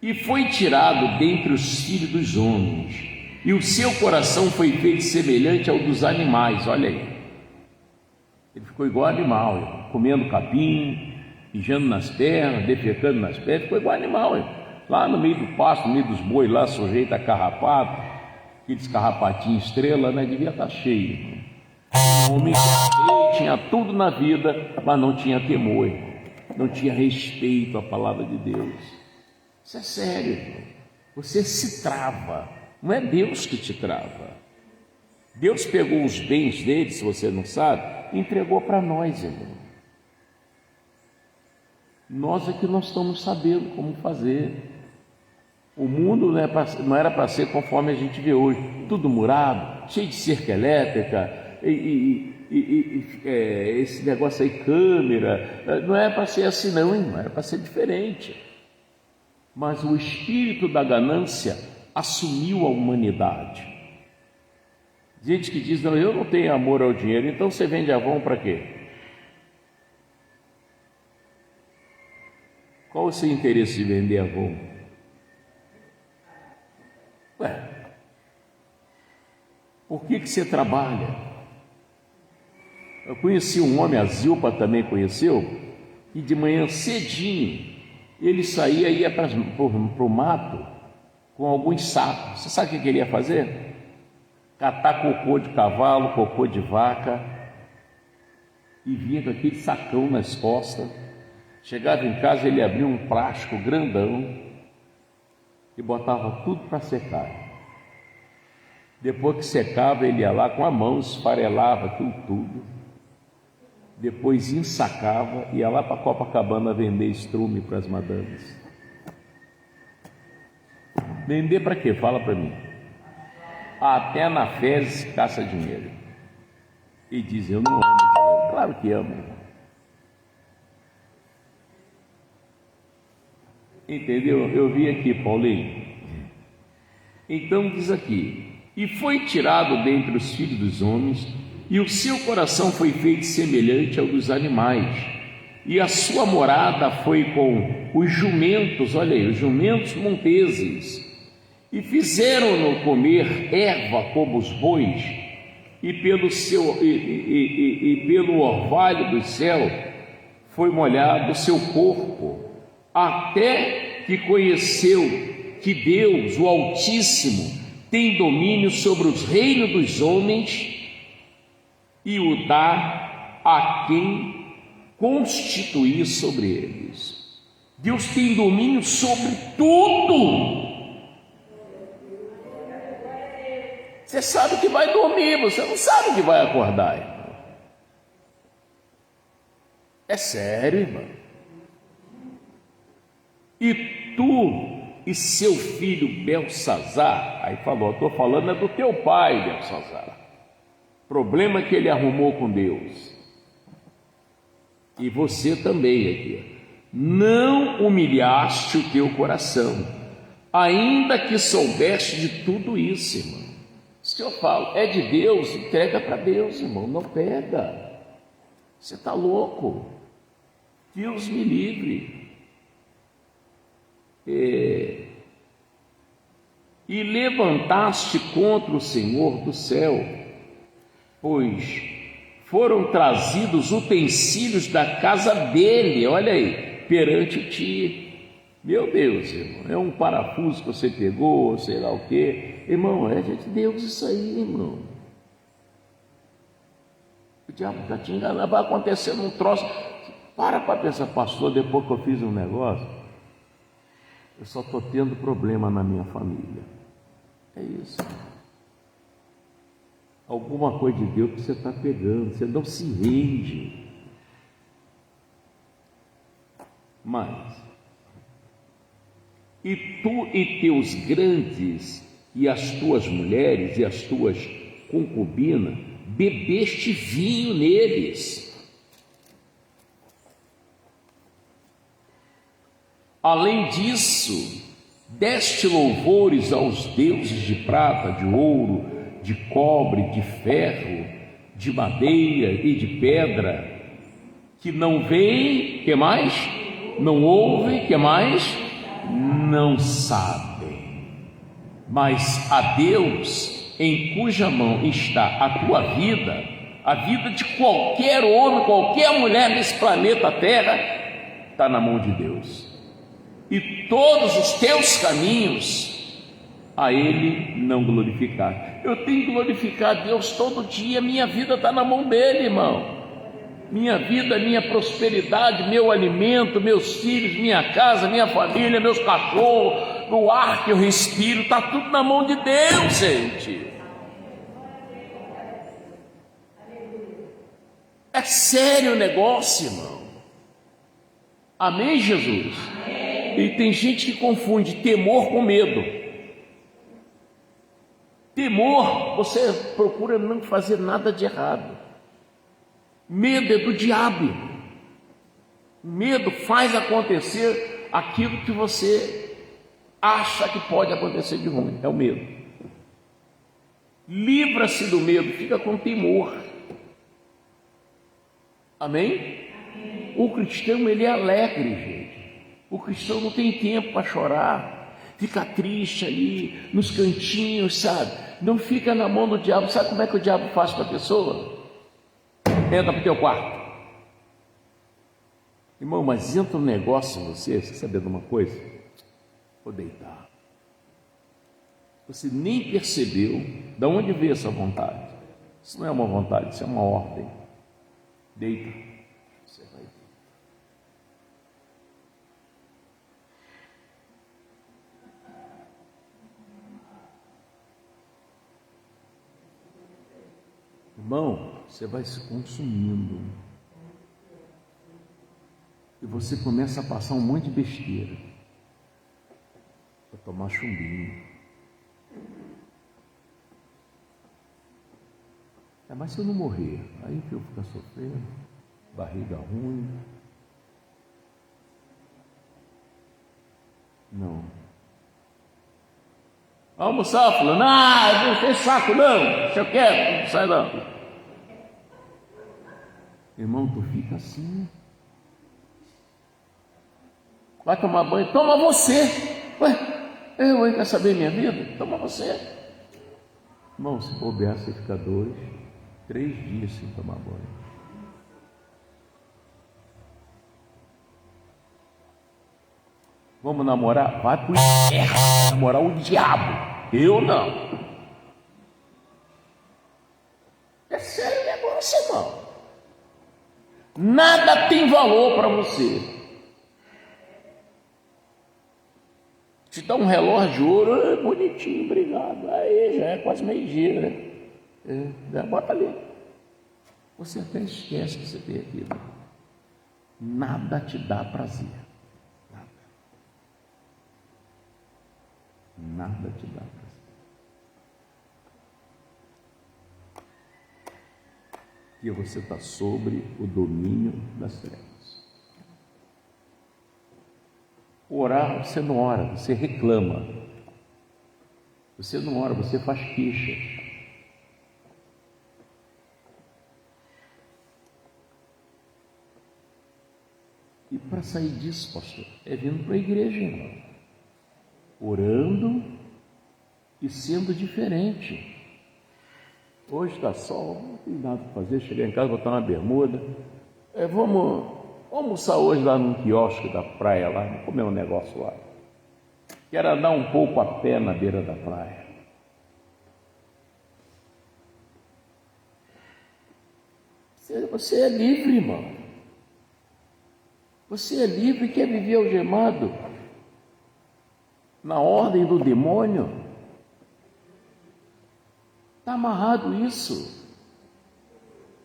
E foi tirado dentre os filhos dos homens, e o seu coração foi feito semelhante ao dos animais. Olha aí, ele ficou igual animal, comendo capim, mijando nas pernas, defecando nas pernas, ficou igual animal, lá no meio do pasto, no meio dos bois, lá sujeito a carrapato, aqueles carrapatinhos estrela, né? Devia estar cheio. Um homem que tinha tudo na vida, mas não tinha temor, não tinha respeito à palavra de Deus. Isso é sério, irmão. Você se trava, não é Deus que te trava. Deus pegou os bens dele, se você não sabe, e entregou para nós, irmão. Nós é que não estamos sabendo como fazer. O mundo não era para ser conforme a gente vê hoje, tudo murado, cheio de cerca elétrica, esse negócio aí, câmera. Não é para ser assim não, irmão, era para ser diferente. Mas o espírito da ganância assumiu a humanidade. Gente que diz: não, eu não tenho amor ao dinheiro. Então você vende Avon para quê? Qual o seu interesse de vender Avon? Por que você trabalha? Eu conheci um homem, a Zilpa também conheceu, e de manhã cedinho ele saía e ia para o mato com alguns sacos. Você sabe o que ele ia fazer? Catar cocô de cavalo, cocô de vaca, e vinha com aquele sacão nas costas, Chegava em casa, ele abria um plástico grandão e botava tudo para secar. Depois que secava, ele ia lá com a mão, esfarelava tudo. Depois ensacava e ia lá para Copacabana vender estrume para as madames. Vender para quê? Fala para mim. Até na fezes caça dinheiro. E diz, eu não amo dinheiro. Claro que amo, irmão. Entendeu? Eu vi aqui, Paulinho. Então diz aqui, e foi tirado dentre os filhos dos homens, e o seu coração foi feito semelhante ao dos animais, e a sua morada foi com os jumentos, olha aí, os jumentos monteses, e fizeram-no comer erva como os bois, e pelo orvalho do céu foi molhado o seu corpo, até que conheceu que Deus, o Altíssimo, tem domínio sobre os reinos dos homens e o dá a quem constituir sobre eles. Deus tem domínio sobre tudo. Você sabe que vai dormir, você não sabe que vai acordar, irmão. É sério, irmão. E tu e seu filho Belsazar, aí falou, estou falando é do teu pai, Belsazar. Problema que ele arrumou com Deus. E você também aqui. Não humilhaste o teu coração, ainda que soubeste de tudo isso, irmão. Isso que eu falo, é de Deus, entrega para Deus, irmão, não pega. Você está louco. Deus me livre. E levantaste contra o Senhor do céu, pois foram trazidos utensílios da casa dele, olha aí, perante ti. Meu Deus, irmão, é um parafuso que você pegou, sei lá o quê. Irmão, é de Deus isso aí, irmão. O diabo está te enganando, vai acontecer um troço. Para pensar, pastor, depois que eu fiz um negócio, eu só estou tendo problema na minha família. É isso. Alguma coisa de Deus que você está pegando, você não se rende. Mas, e tu e teus grandes, e as tuas mulheres, e as tuas concubinas, bebeste vinho neles. Além disso, deste louvores aos deuses de prata, de ouro, de cobre, de ferro, de madeira e de pedra, que não veem, que mais? Não ouvem, que mais? Não sabem. Mas a Deus, em cuja mão está a tua vida, a vida de qualquer homem, qualquer mulher nesse planeta Terra, está na mão de Deus. E todos os teus caminhos a Ele não glorificar. Eu tenho que glorificar a Deus todo dia. Minha vida está na mão dele, irmão. Minha vida, minha prosperidade, meu alimento, meus filhos, minha casa, minha família, meus cachorros, o ar que eu respiro, está tudo na mão de Deus, gente. É sério o negócio, irmão. Amém, Jesus? E tem gente que confunde temor com medo. Temor, você procura não fazer nada de errado. Medo é do diabo. Medo faz acontecer aquilo que você acha que pode acontecer de ruim. É o medo. Livra-se do medo, fica com temor. Amém? O cristão, ele é alegre, gente. O cristão não tem tempo para chorar, fica triste ali, nos cantinhos, sabe? Não fica na mão do diabo. Sabe como é que o diabo faz para a pessoa? Entra para o teu quarto. Irmão, mas entra um negócio em você saber de uma coisa? Vou deitar. Você nem percebeu de onde veio essa vontade. Isso não é uma vontade, isso é uma ordem. Deita. Você vai deitar. Irmão, você vai se consumindo. E você começa a passar um monte de besteira. Para tomar chumbinho. Mas se eu não morrer, aí que eu ficar sofrendo, barriga ruim. Não. Almoçar, falando, não tem saco não, se eu quero, não sai não. Irmão, tu fica assim. Vai tomar banho, toma você. Ué, eu quer saber minha vida? Toma você. Irmão, se bobear, você fica 2, 3 dias sem tomar banho. Vamos namorar? Vai pro inferno, namorar o diabo. Eu não. É sério o negócio, irmão. Nada tem valor para você. Te dá um relógio de ouro, bonitinho, obrigado. Aí já é quase meio-dia, né? Bota ali. Você até esquece que você tem aquilo. Nada te dá prazer. Nada te dá prazer. E você está sobre o domínio das trevas. Orar, você não ora, você reclama. Você não ora, você faz queixa. E para sair disso, pastor, é vindo para a igreja, irmão. Orando e sendo diferente. Hoje está sol, não tem nada para fazer, chegar em casa, botar uma bermuda. Vamos almoçar hoje lá num quiosque da praia, lá, vamos comer um negócio lá. Quero andar um pouco a pé na beira da praia. Você é livre, irmão. Você é livre e quer viver algemado na ordem do demônio. Está amarrado isso.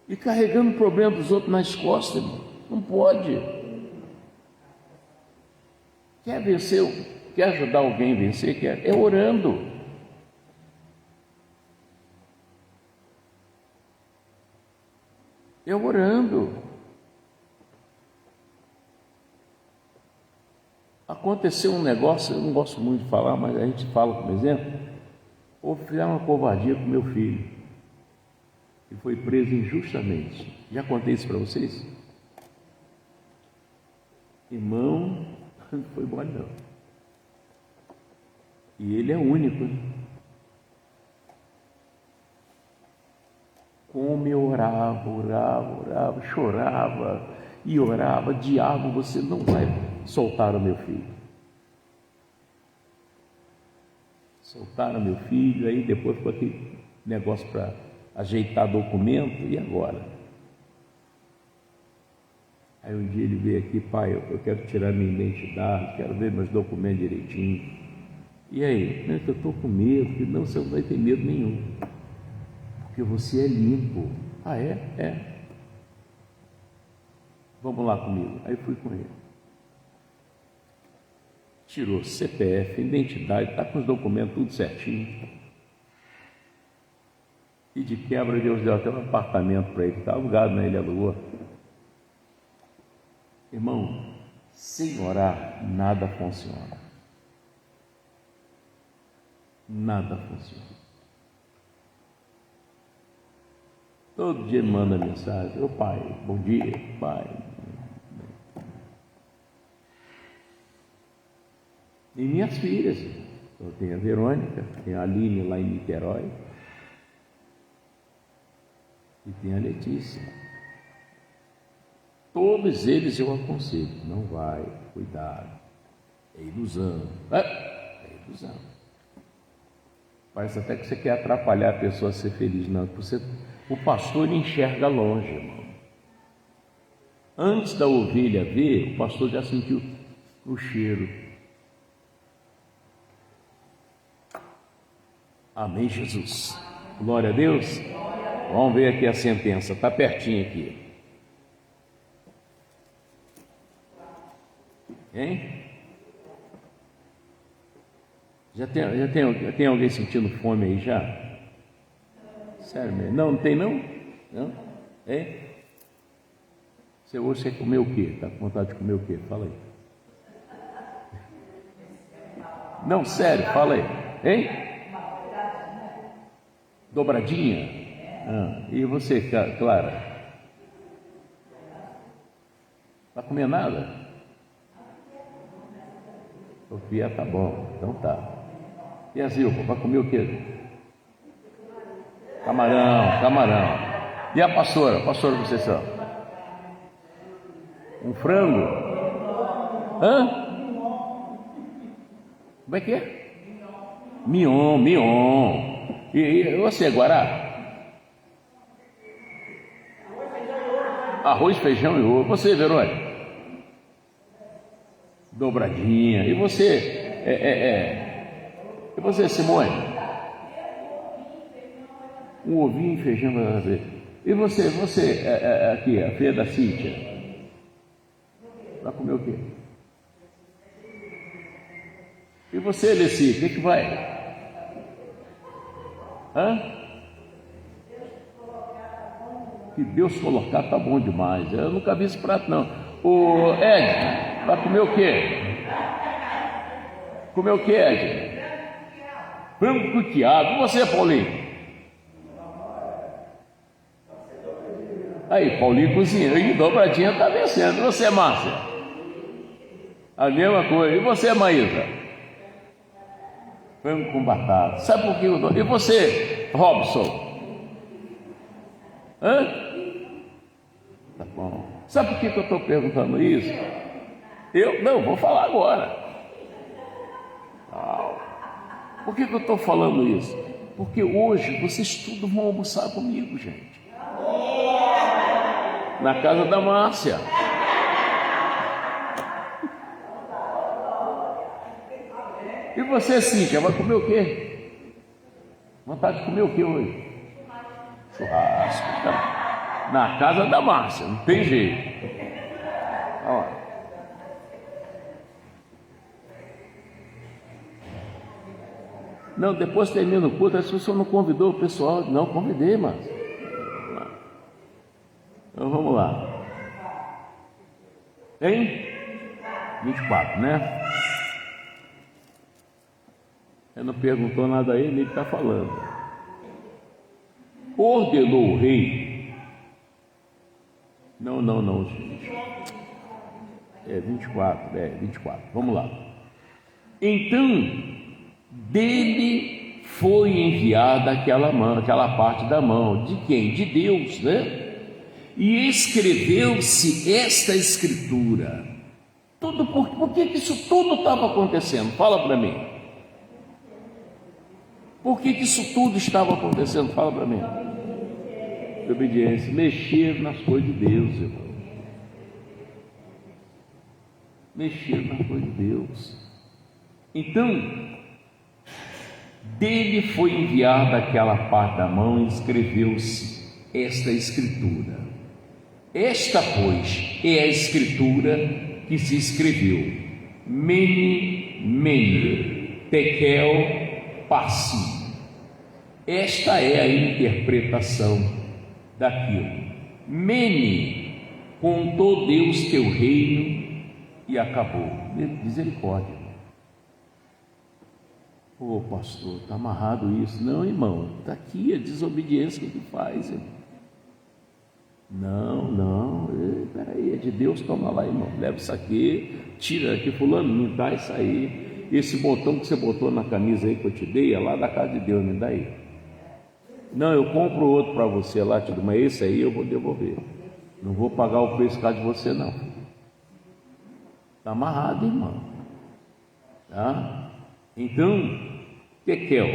E carregando o problema dos outros nas costas, irmão. Não pode. Quer vencer, quer ajudar alguém a vencer? Quer? É orando. É orando. Aconteceu um negócio, eu não gosto muito de falar, mas a gente fala como exemplo. Houve uma covardia com meu filho, que foi preso injustamente. Já contei isso para vocês? Irmão, não foi bom não. E ele é único, hein? Como eu orava, chorava e orava, diabo, você não vai soltar o meu filho. Soltaram meu filho, aí depois ficou aquele negócio para ajeitar documento, e agora? Aí um dia ele veio aqui, pai, eu quero tirar minha identidade, quero ver meus documentos direitinho. E aí? Não, eu estou com medo. Não, você não vai ter medo nenhum, porque você é limpo. Ah, é? É. Vamos lá comigo. Aí fui com ele. Tirou CPF, identidade, está com os documentos tudo certinho. E de quebra, Deus deu até um apartamento para ele, está alugado, né? Ele alugou. Irmão, sem orar, nada funciona. Nada funciona. Todo dia ele manda mensagem: ô pai, bom dia, pai. E minhas filhas, eu tenho a Verônica, tenho a Aline lá em Niterói, e tenho a Letícia. Todos eles eu aconselho: não vai, cuidado, é ilusão. É ilusão. Parece até que você quer atrapalhar a pessoa a ser feliz. Não, o pastor enxerga longe, irmão. Antes da ovelha ver, o pastor já sentiu o cheiro. Amém, Jesus. Glória a Deus. Vamos ver aqui a sentença, está pertinho aqui. Hein? Já tem alguém sentindo fome aí já? Sério mesmo? Não tem não? Não? Hein? Você comeu o quê? Está com vontade de comer o quê? Fala aí. Não, sério, fala aí. Hein? Dobradinha? E você, Clara? Vai comer nada? Sofia, tá bom, então tá. E a Zilpa, vai comer o quê? Camarão. E a pastora? Pastora, vocês são? Um frango? Hã? Como é que é? Mignon. E você, Guará? Arroz, feijão e ovo. Você, Verônica? Dobradinha. E você? E você, Simone? Um ovinho e feijão para ver. E você, aqui, a filha da Cíntia? Vai comer o quê? E você, Leci, o que vai? Que Deus colocar tá bom demais. Eu nunca vi esse prato, não. O Ed, vai comer o quê? Comer o quê, Ed? Frango com quiabo. E você, Paulinho? Aí, Paulinho cozinhando. E dobradinha tá vencendo. E você, Márcia? A mesma coisa. E você, Maísa? Frango com batata. Sabe por que eu dou? E você, Robson? Tá bom. Sabe por que eu estou perguntando isso? Vou falar agora. Por que eu estou falando isso? Porque hoje vocês tudo vão almoçar comigo, gente. Na casa da Márcia. E você, Cíntia, vai comer o quê? Vontade de comer o quê hoje? Churrasco. Tá? Na casa da Márcia, não tem jeito. Olha lá. Não, depois termina o culto, se você não convidou o pessoal. Não, convidei, Márcia. Então vamos lá. Tem 24, né? Ele não perguntou nada a ele está falando. Ordenou o rei. Não, gente. 24. Vamos lá. Então, dele foi enviada aquela parte da mão. De quem? De Deus, né? E escreveu-se esta escritura. Por que isso tudo estava acontecendo? Fala para mim. Por que isso tudo estava acontecendo? Fala para mim. Obediência, mexer nas coisas de Deus, irmão. Mexer nas coisas de Deus. Então, dele foi enviada aquela parte da mão e escreveu-se esta escritura. Esta, pois, é a escritura que se escreveu. Mene, tekel, passim. Esta é a interpretação daquilo. Mene, contou Deus teu reino e acabou. Misericórdia. Pastor, está amarrado isso. Não, irmão, está aqui a desobediência que faz, irmão. Não, peraí, é de Deus, toma lá, irmão, leva isso aqui, tira aqui, fulano, me dá isso aí, esse botão que você botou na camisa aí que eu te dei, é lá da casa de Deus, me dá aí. Não, eu compro outro para você lá, te dou, mas esse aí eu vou devolver, não vou pagar o preço por causa de você não. Está amarrado, irmão, tá? Então, tekel,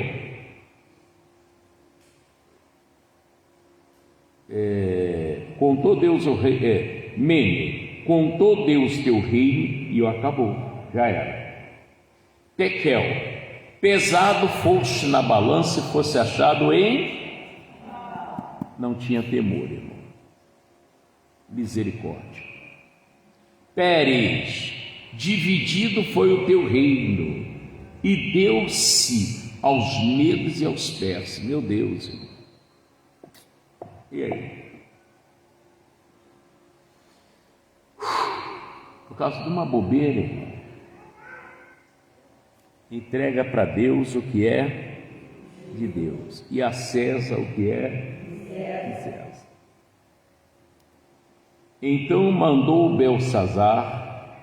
contou Deus o rei, Mene, contou Deus teu reino e acabou, já era. Tekel, pesado fosse na balança e fosse achado em não tinha temor, irmão. Misericórdia. Pérez, dividido foi o teu reino, e deu-se aos medos e aos persas. Meu Deus, irmão. E aí? Por causa de uma bobeira, irmão. Entrega para Deus o que é de Deus, e a César o que é de César. Então mandou Beltsazar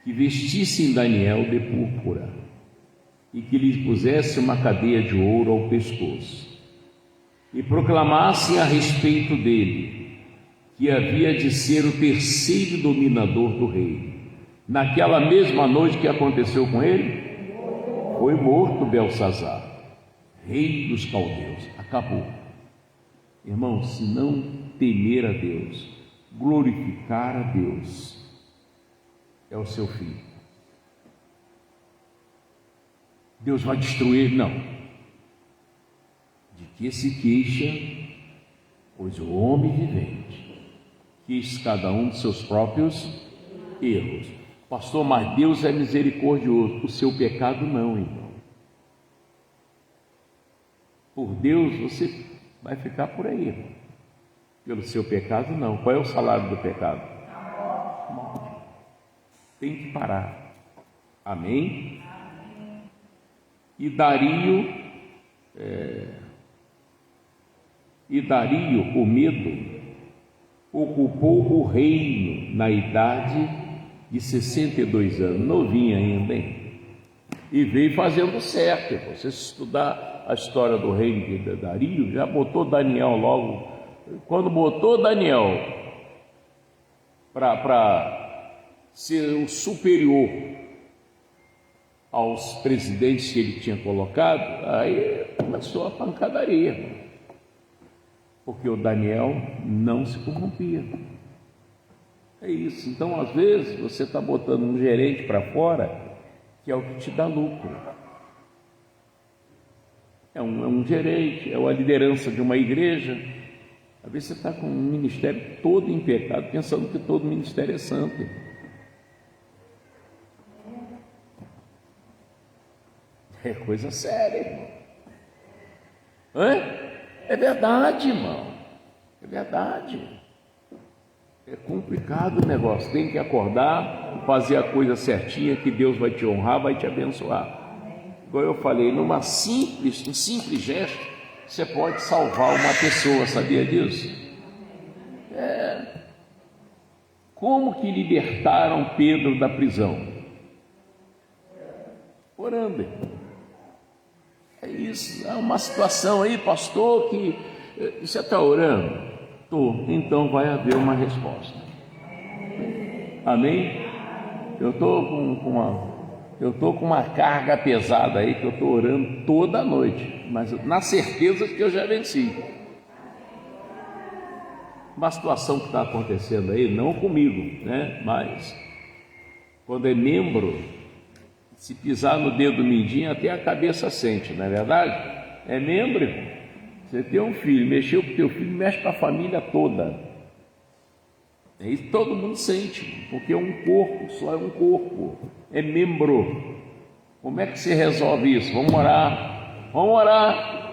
que vestissem Daniel de púrpura e que lhe pusesse uma cadeia de ouro ao pescoço e proclamassem a respeito dele que havia de ser o terceiro dominador do reino. Naquela mesma noite que aconteceu com ele, foi morto Beltsazar, rei dos caldeus. Acabou. Irmão, se não temer a Deus, glorificar a Deus, é o seu fim. Deus vai destruir? Não. De que se queixa, pois o homem vivente queixa cada um dos seus próprios erros. Pastor, mas Deus é misericordioso. O seu pecado não, irmão. Por Deus você vai ficar por aí, irmão. Pelo seu pecado não. Qual é o salário do pecado? Morte. Tem que parar. Amém? E Dario, o medo, ocupou o reino na idade de 62 anos, novinho ainda, hein? E veio fazendo certo. Você estudar a história do reino de Dario, já botou Daniel logo. Quando botou Daniel para ser o superior aos presidentes que ele tinha colocado, aí começou a pancadaria, porque o Daniel não se corrompia. É isso. Então, às vezes, você está botando um gerente para fora, que é o que te dá lucro. É um gerente, é a liderança de uma igreja. Às vezes você está com um ministério todo em pecado, pensando que todo ministério é santo. É coisa séria, irmão. É verdade, irmão. É verdade. É complicado o negócio. Tem que acordar, fazer a coisa certinha, que Deus vai te honrar, vai te abençoar. Igual eu falei, um simples gesto, você pode salvar uma pessoa, sabia disso? Como que libertaram Pedro da prisão? Orando. É isso. Há uma situação aí, pastor, que você está orando? Estou. Então vai haver uma resposta. Amém? Eu estou com uma carga pesada aí, que eu estou orando toda noite, mas na certeza que eu já venci. Uma situação que está acontecendo aí, não comigo, né? Mas quando é membro, se pisar no dedo mindinho, até a cabeça sente, não é verdade? É membro, irmão. Você tem um filho, mexeu com o teu filho, mexe com a família toda. E todo mundo sente, porque é um corpo, só é um corpo, é membro. Como é que se resolve isso? Vamos orar. Vamos orar.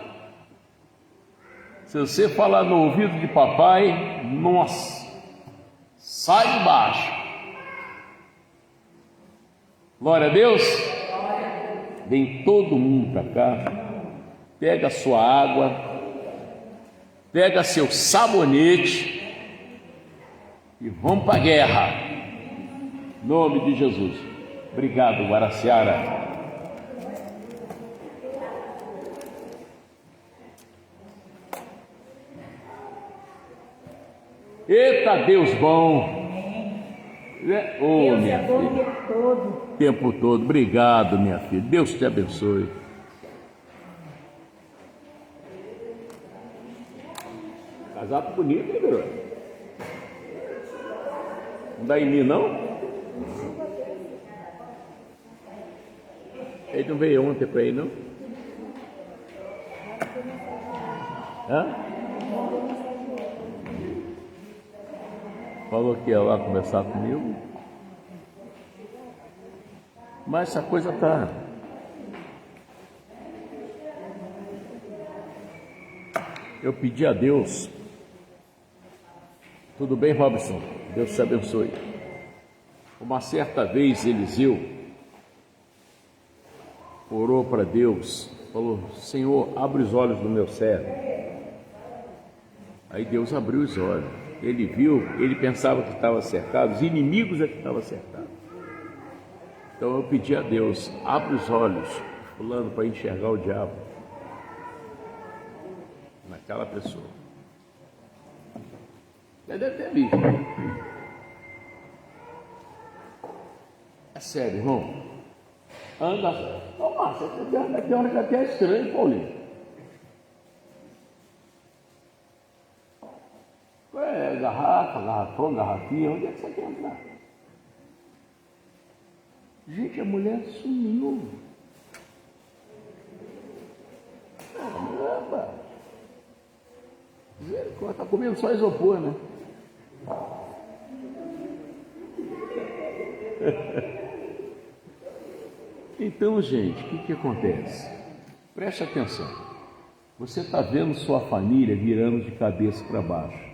Se você falar no ouvido de papai, nossa, sai de baixo. Glória a Deus. Vem todo mundo para cá, pega a sua água, pega seu sabonete e vamos para a guerra. Em nome de Jesus. Obrigado, Guaraciara. Eita, Deus bom. Deus é bom o tempo todo. Tempo todo. Obrigado, minha filha. Deus te abençoe. Casaco bonito, hein, garoto? Não dá em mim, não? Ele não veio ontem para aí, não? Hã? falou que ia lá conversar comigo, mas essa coisa tá. Eu pedi a Deus. Tudo bem, Robson? Deus te abençoe. Uma certa vez Eliseu orou para Deus, falou: Senhor, abre os olhos do meu servo. Aí Deus abriu os olhos. Ele viu, ele pensava que estava cercado, os inimigos é que estavam cercados. Então eu pedi a Deus: abre os olhos, fulano, para enxergar o diabo naquela pessoa. Ele deve ter visto. É sério, irmão. Anda. Ô, Márcio, tem hora que até é estranho, Paulinho. É garrafa, garrafão, garrafinha, onde é que você quer entrar? Gente, a mulher sumiu. Caramba! Está comendo só isopor, né? Então, gente, o que acontece? Preste atenção. Você está vendo sua família virando de cabeça para baixo.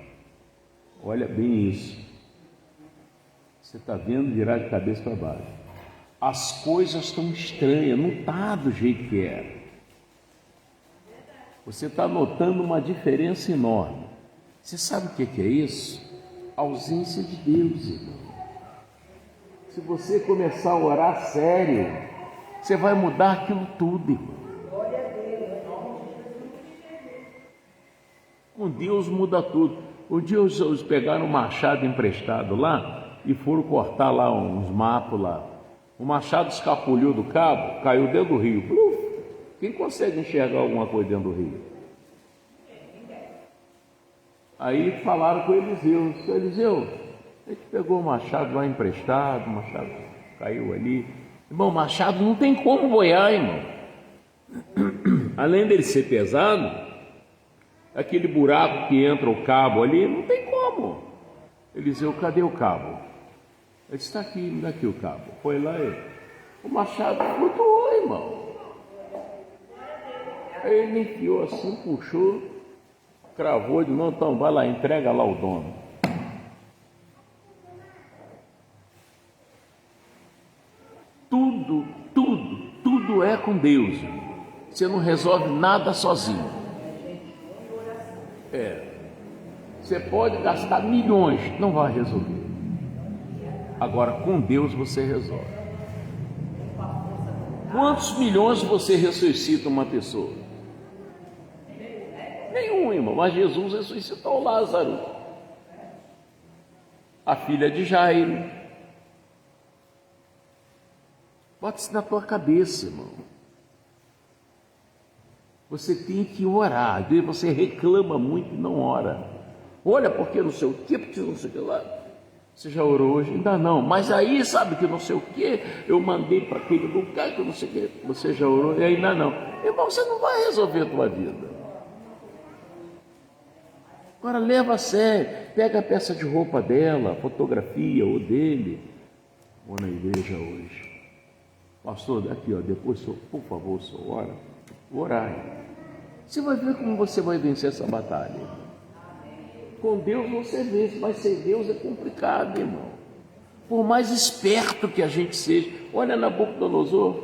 Olha bem isso. Você está vendo virar de cabeça para baixo. As coisas estão estranhas, não está do jeito que era. Você está notando uma diferença enorme. Você sabe o que é isso? A ausência de Deus, irmão. Se você começar a orar sério, você vai mudar aquilo tudo, irmão. Com Deus muda tudo. Um dia eles pegaram um machado emprestado lá e foram cortar lá uns mapos lá. O machado escapuliu do cabo, caiu dentro do rio. Quem consegue enxergar alguma coisa dentro do rio? Aí falaram com o Eliseu: Seu Eliseu, a gente pegou o machado lá emprestado, o machado caiu ali. Irmão, o machado não tem como boiar, irmão. Além dele ser pesado, aquele buraco que entra o cabo ali, não tem como. Eliseu, cadê o cabo? Ele disse: está aqui, me dá aqui o cabo. Foi lá e o machado flutuou, irmão. Aí ele enfiou assim, puxou, cravou de novo. Então vai lá, entrega lá o dono. Tudo é com Deus. Você não resolve nada sozinho. Você pode gastar milhões, não vai resolver. Agora, com Deus você resolve. Quantos milhões você ressuscita uma pessoa? Nenhum, irmão. Mas Jesus ressuscitou Lázaro, a filha de Jairo. Bota isso na tua cabeça, irmão. Você tem que orar. Às vezes você reclama muito e não ora. Olha, porque não sei o que, porque não sei o que lá. Você já orou hoje? Ainda não. Mas aí, sabe que não sei o que, eu mandei para aquele lugar que não sei o que. Você já orou e ainda não. Irmão, você não vai resolver a tua vida. Agora leva a sério. Pega a peça de roupa dela, fotografia ou dele. Vou na igreja hoje. Pastor, aqui, ó, depois, por favor, só ora. Orar. Você vai ver como você vai vencer essa batalha. Com Deus você vence, mas sem Deus é complicado, irmão. Por mais esperto que a gente seja. Olha Nabucodonosor,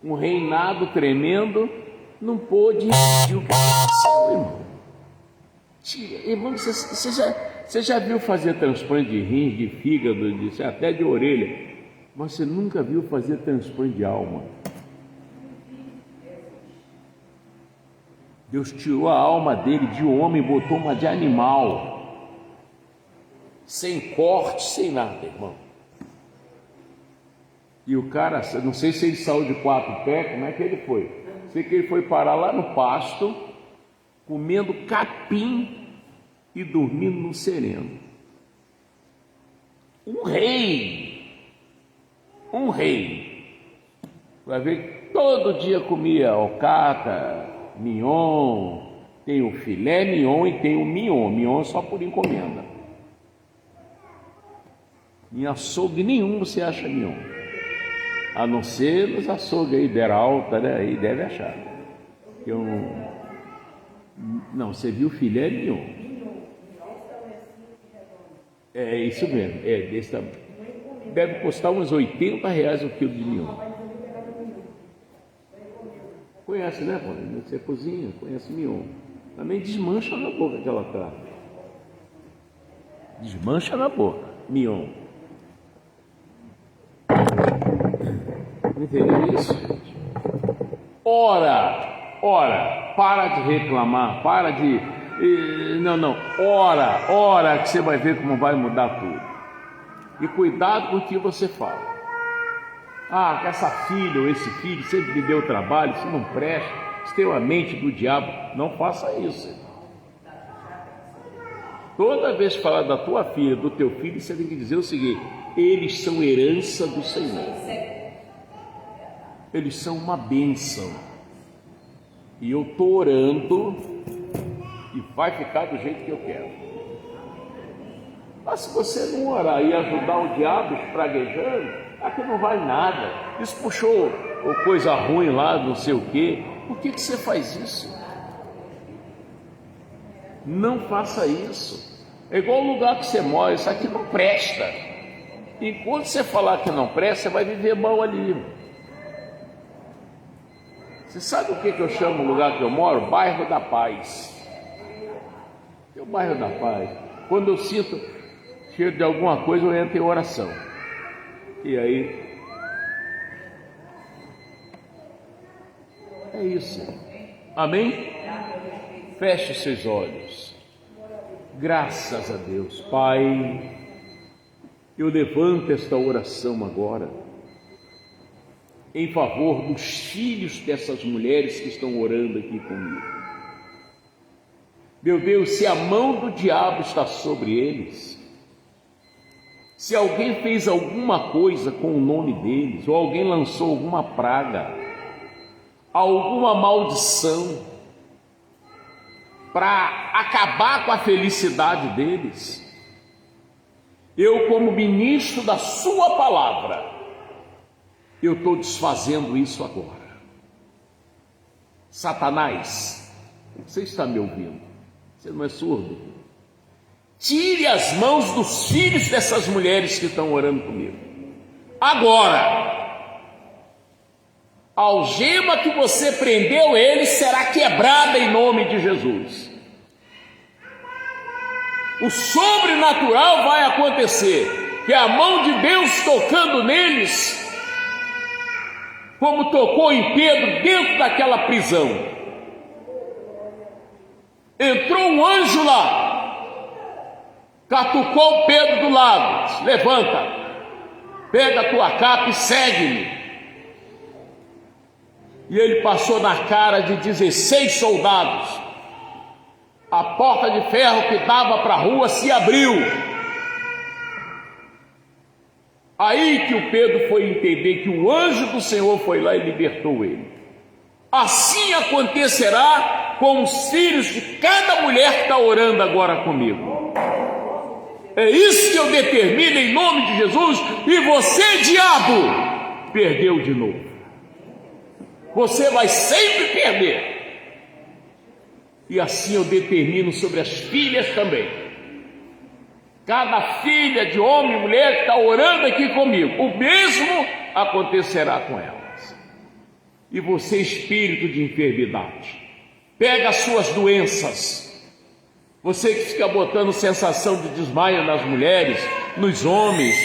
um reinado tremendo, não pôde impedir o que aconteceu, irmão. Irmão, você já viu fazer transplante de rins, de fígado, até de orelha, mas você nunca viu fazer transplante de alma. Deus tirou a alma dele de homem e botou uma de animal, sem corte, sem nada, irmão. E o cara, não sei se ele saiu de 4 pés, como é que ele foi? Sei que ele foi parar lá no pasto, comendo capim e dormindo no sereno. Um rei, vai ver que todo dia comia alcatra, mignon, tem o filé mignon e tem o mignon. Mignon só por encomenda. Em açougue nenhum você acha mignon. A não ser nos açougues aí, der alta, né? Aí deve achar. Eu não, você viu filé mignon. É isso mesmo, é desse tamanho. Deve custar uns R$80 o quilo de mignon. Conhece, né, pô? Você cozinha, conhece mignon. Também desmancha na boca aquela carne. Desmancha na boca, mignon. Entendeu isso, gente? Ora, para de reclamar, para de... Não, ora que você vai ver como vai mudar tudo. E cuidado com o que você fala. Que essa filha ou esse filho sempre me deu trabalho, isso não presta, isso tem uma mente do diabo. Não faça isso. Toda vez que falar da tua filha, do teu filho, você tem que dizer o seguinte: eles são herança do Senhor. Eles são uma bênção. E eu estou orando e vai ficar do jeito que eu quero. Mas se você não orar e ajudar o diabo espraguejando, aqui não vai nada. Isso puxou coisa ruim lá, não sei o quê. Por que você faz isso? Não faça isso. É igual o lugar que você mora, isso aqui não presta. Enquanto você falar que não presta, você vai viver mal ali. Você sabe o que eu chamo o lugar que eu moro? Bairro da Paz. É o bairro da Paz. Quando eu sinto cheiro de alguma coisa, eu entro em oração. E aí, é isso. Amém? Feche seus olhos. Graças a Deus, Pai, eu levanto esta oração agora em favor dos filhos dessas mulheres que estão orando aqui comigo. Meu Deus, se a mão do diabo está sobre eles, se alguém fez alguma coisa com o nome deles, ou alguém lançou alguma praga, alguma maldição, para acabar com a felicidade deles, eu, como ministro da sua palavra, eu estou desfazendo isso agora. Satanás, você está me ouvindo? Você não é surdo? Tire as mãos dos filhos dessas mulheres que estão orando comigo. Agora! A algema que você prendeu eles será quebrada em nome de Jesus. O sobrenatural vai acontecer, que a mão de Deus tocando neles, como tocou em Pedro dentro daquela prisão. Entrou um anjo lá, catucou Pedro do lado, levanta, pega a tua capa e segue-me. E ele passou na cara de 16 soldados. A porta de ferro que dava para a rua se abriu. Aí que o Pedro foi entender que o anjo do Senhor foi lá e libertou ele. Assim acontecerá com os filhos de cada mulher que está orando agora comigo. É isso que eu determino em nome de Jesus. E você, diabo, perdeu de novo. Você vai sempre perder. E assim eu determino sobre as filhas também. Cada filha de homem e mulher que está orando aqui comigo, o mesmo acontecerá com elas. E você, espírito de enfermidade, pega as suas doenças. Você que fica botando sensação de desmaio nas mulheres, nos homens,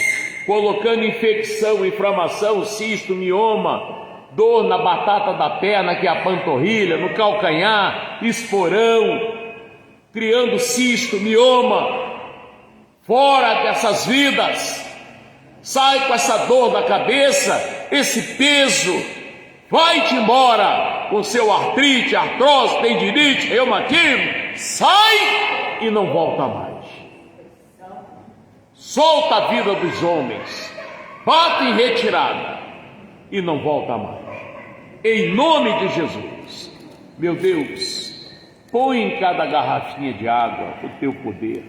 colocando infecção, inflamação, cisto, mioma, dor na batata da perna, que é a panturrilha, no calcanhar, esporão, criando cisto, mioma, fora dessas vidas. Sai com essa dor da cabeça, esse peso, vai-te embora com seu artrite, artrose, tendinite, reumatismo, sai e não volta mais. Solta a vida dos homens, bate em retirada e não volta mais. Em nome de Jesus, meu Deus, põe em cada garrafinha de água o teu poder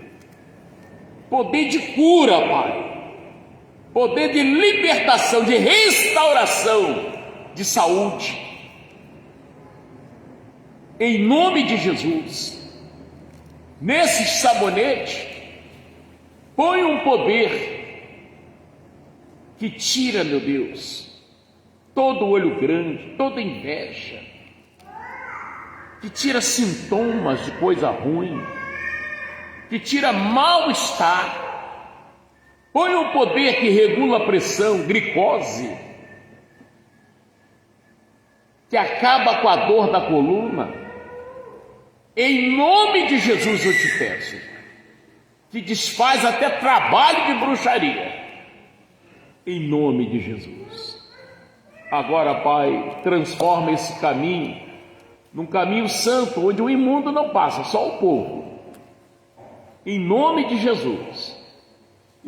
de cura, Pai. poder de libertação, de restauração, de saúde. Em nome de Jesus, nesse sabonete, põe um poder que tira, meu Deus, todo olho grande, toda inveja, que tira sintomas de coisa ruim, que tira mal-estar. Põe um poder que regula a pressão, glicose, que acaba com a dor da coluna. Em nome de Jesus eu te peço, que desfaz até trabalho de bruxaria. Em nome de Jesus. Agora, Pai, transforma esse caminho num caminho santo, onde o imundo não passa, só o povo. Em nome de Jesus.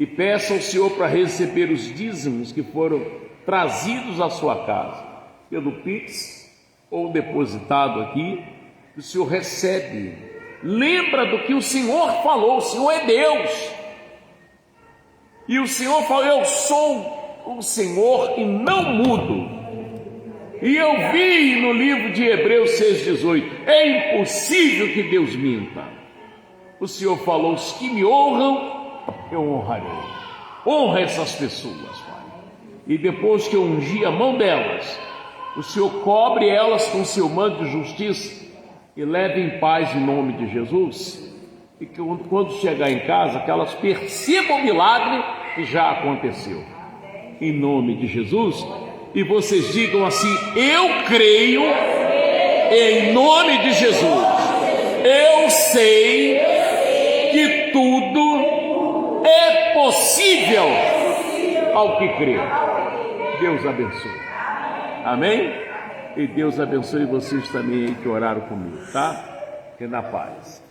E peça ao Senhor para receber os dízimos que foram trazidos à sua casa, pelo Pix ou depositado aqui, o Senhor recebe. Lembra do que o Senhor falou, o Senhor é Deus. E o Senhor falou, eu sou o Senhor e não mudo. E eu vi no livro de Hebreus 6,18, é impossível que Deus minta. O Senhor falou, os que me honram, eu honrarei. Honra essas pessoas, Pai. E depois que eu ungir a mão delas, o Senhor cobre elas com seu manto de justiça e leve em paz em nome de Jesus. E que quando chegar em casa, que elas percebam o milagre que já aconteceu. Em nome de Jesus. E vocês digam assim, eu creio em nome de Jesus. Eu sei que tudo é possível ao que crê. Deus abençoe. Amém? E Deus abençoe vocês também que oraram comigo, tá? Fiquem na paz.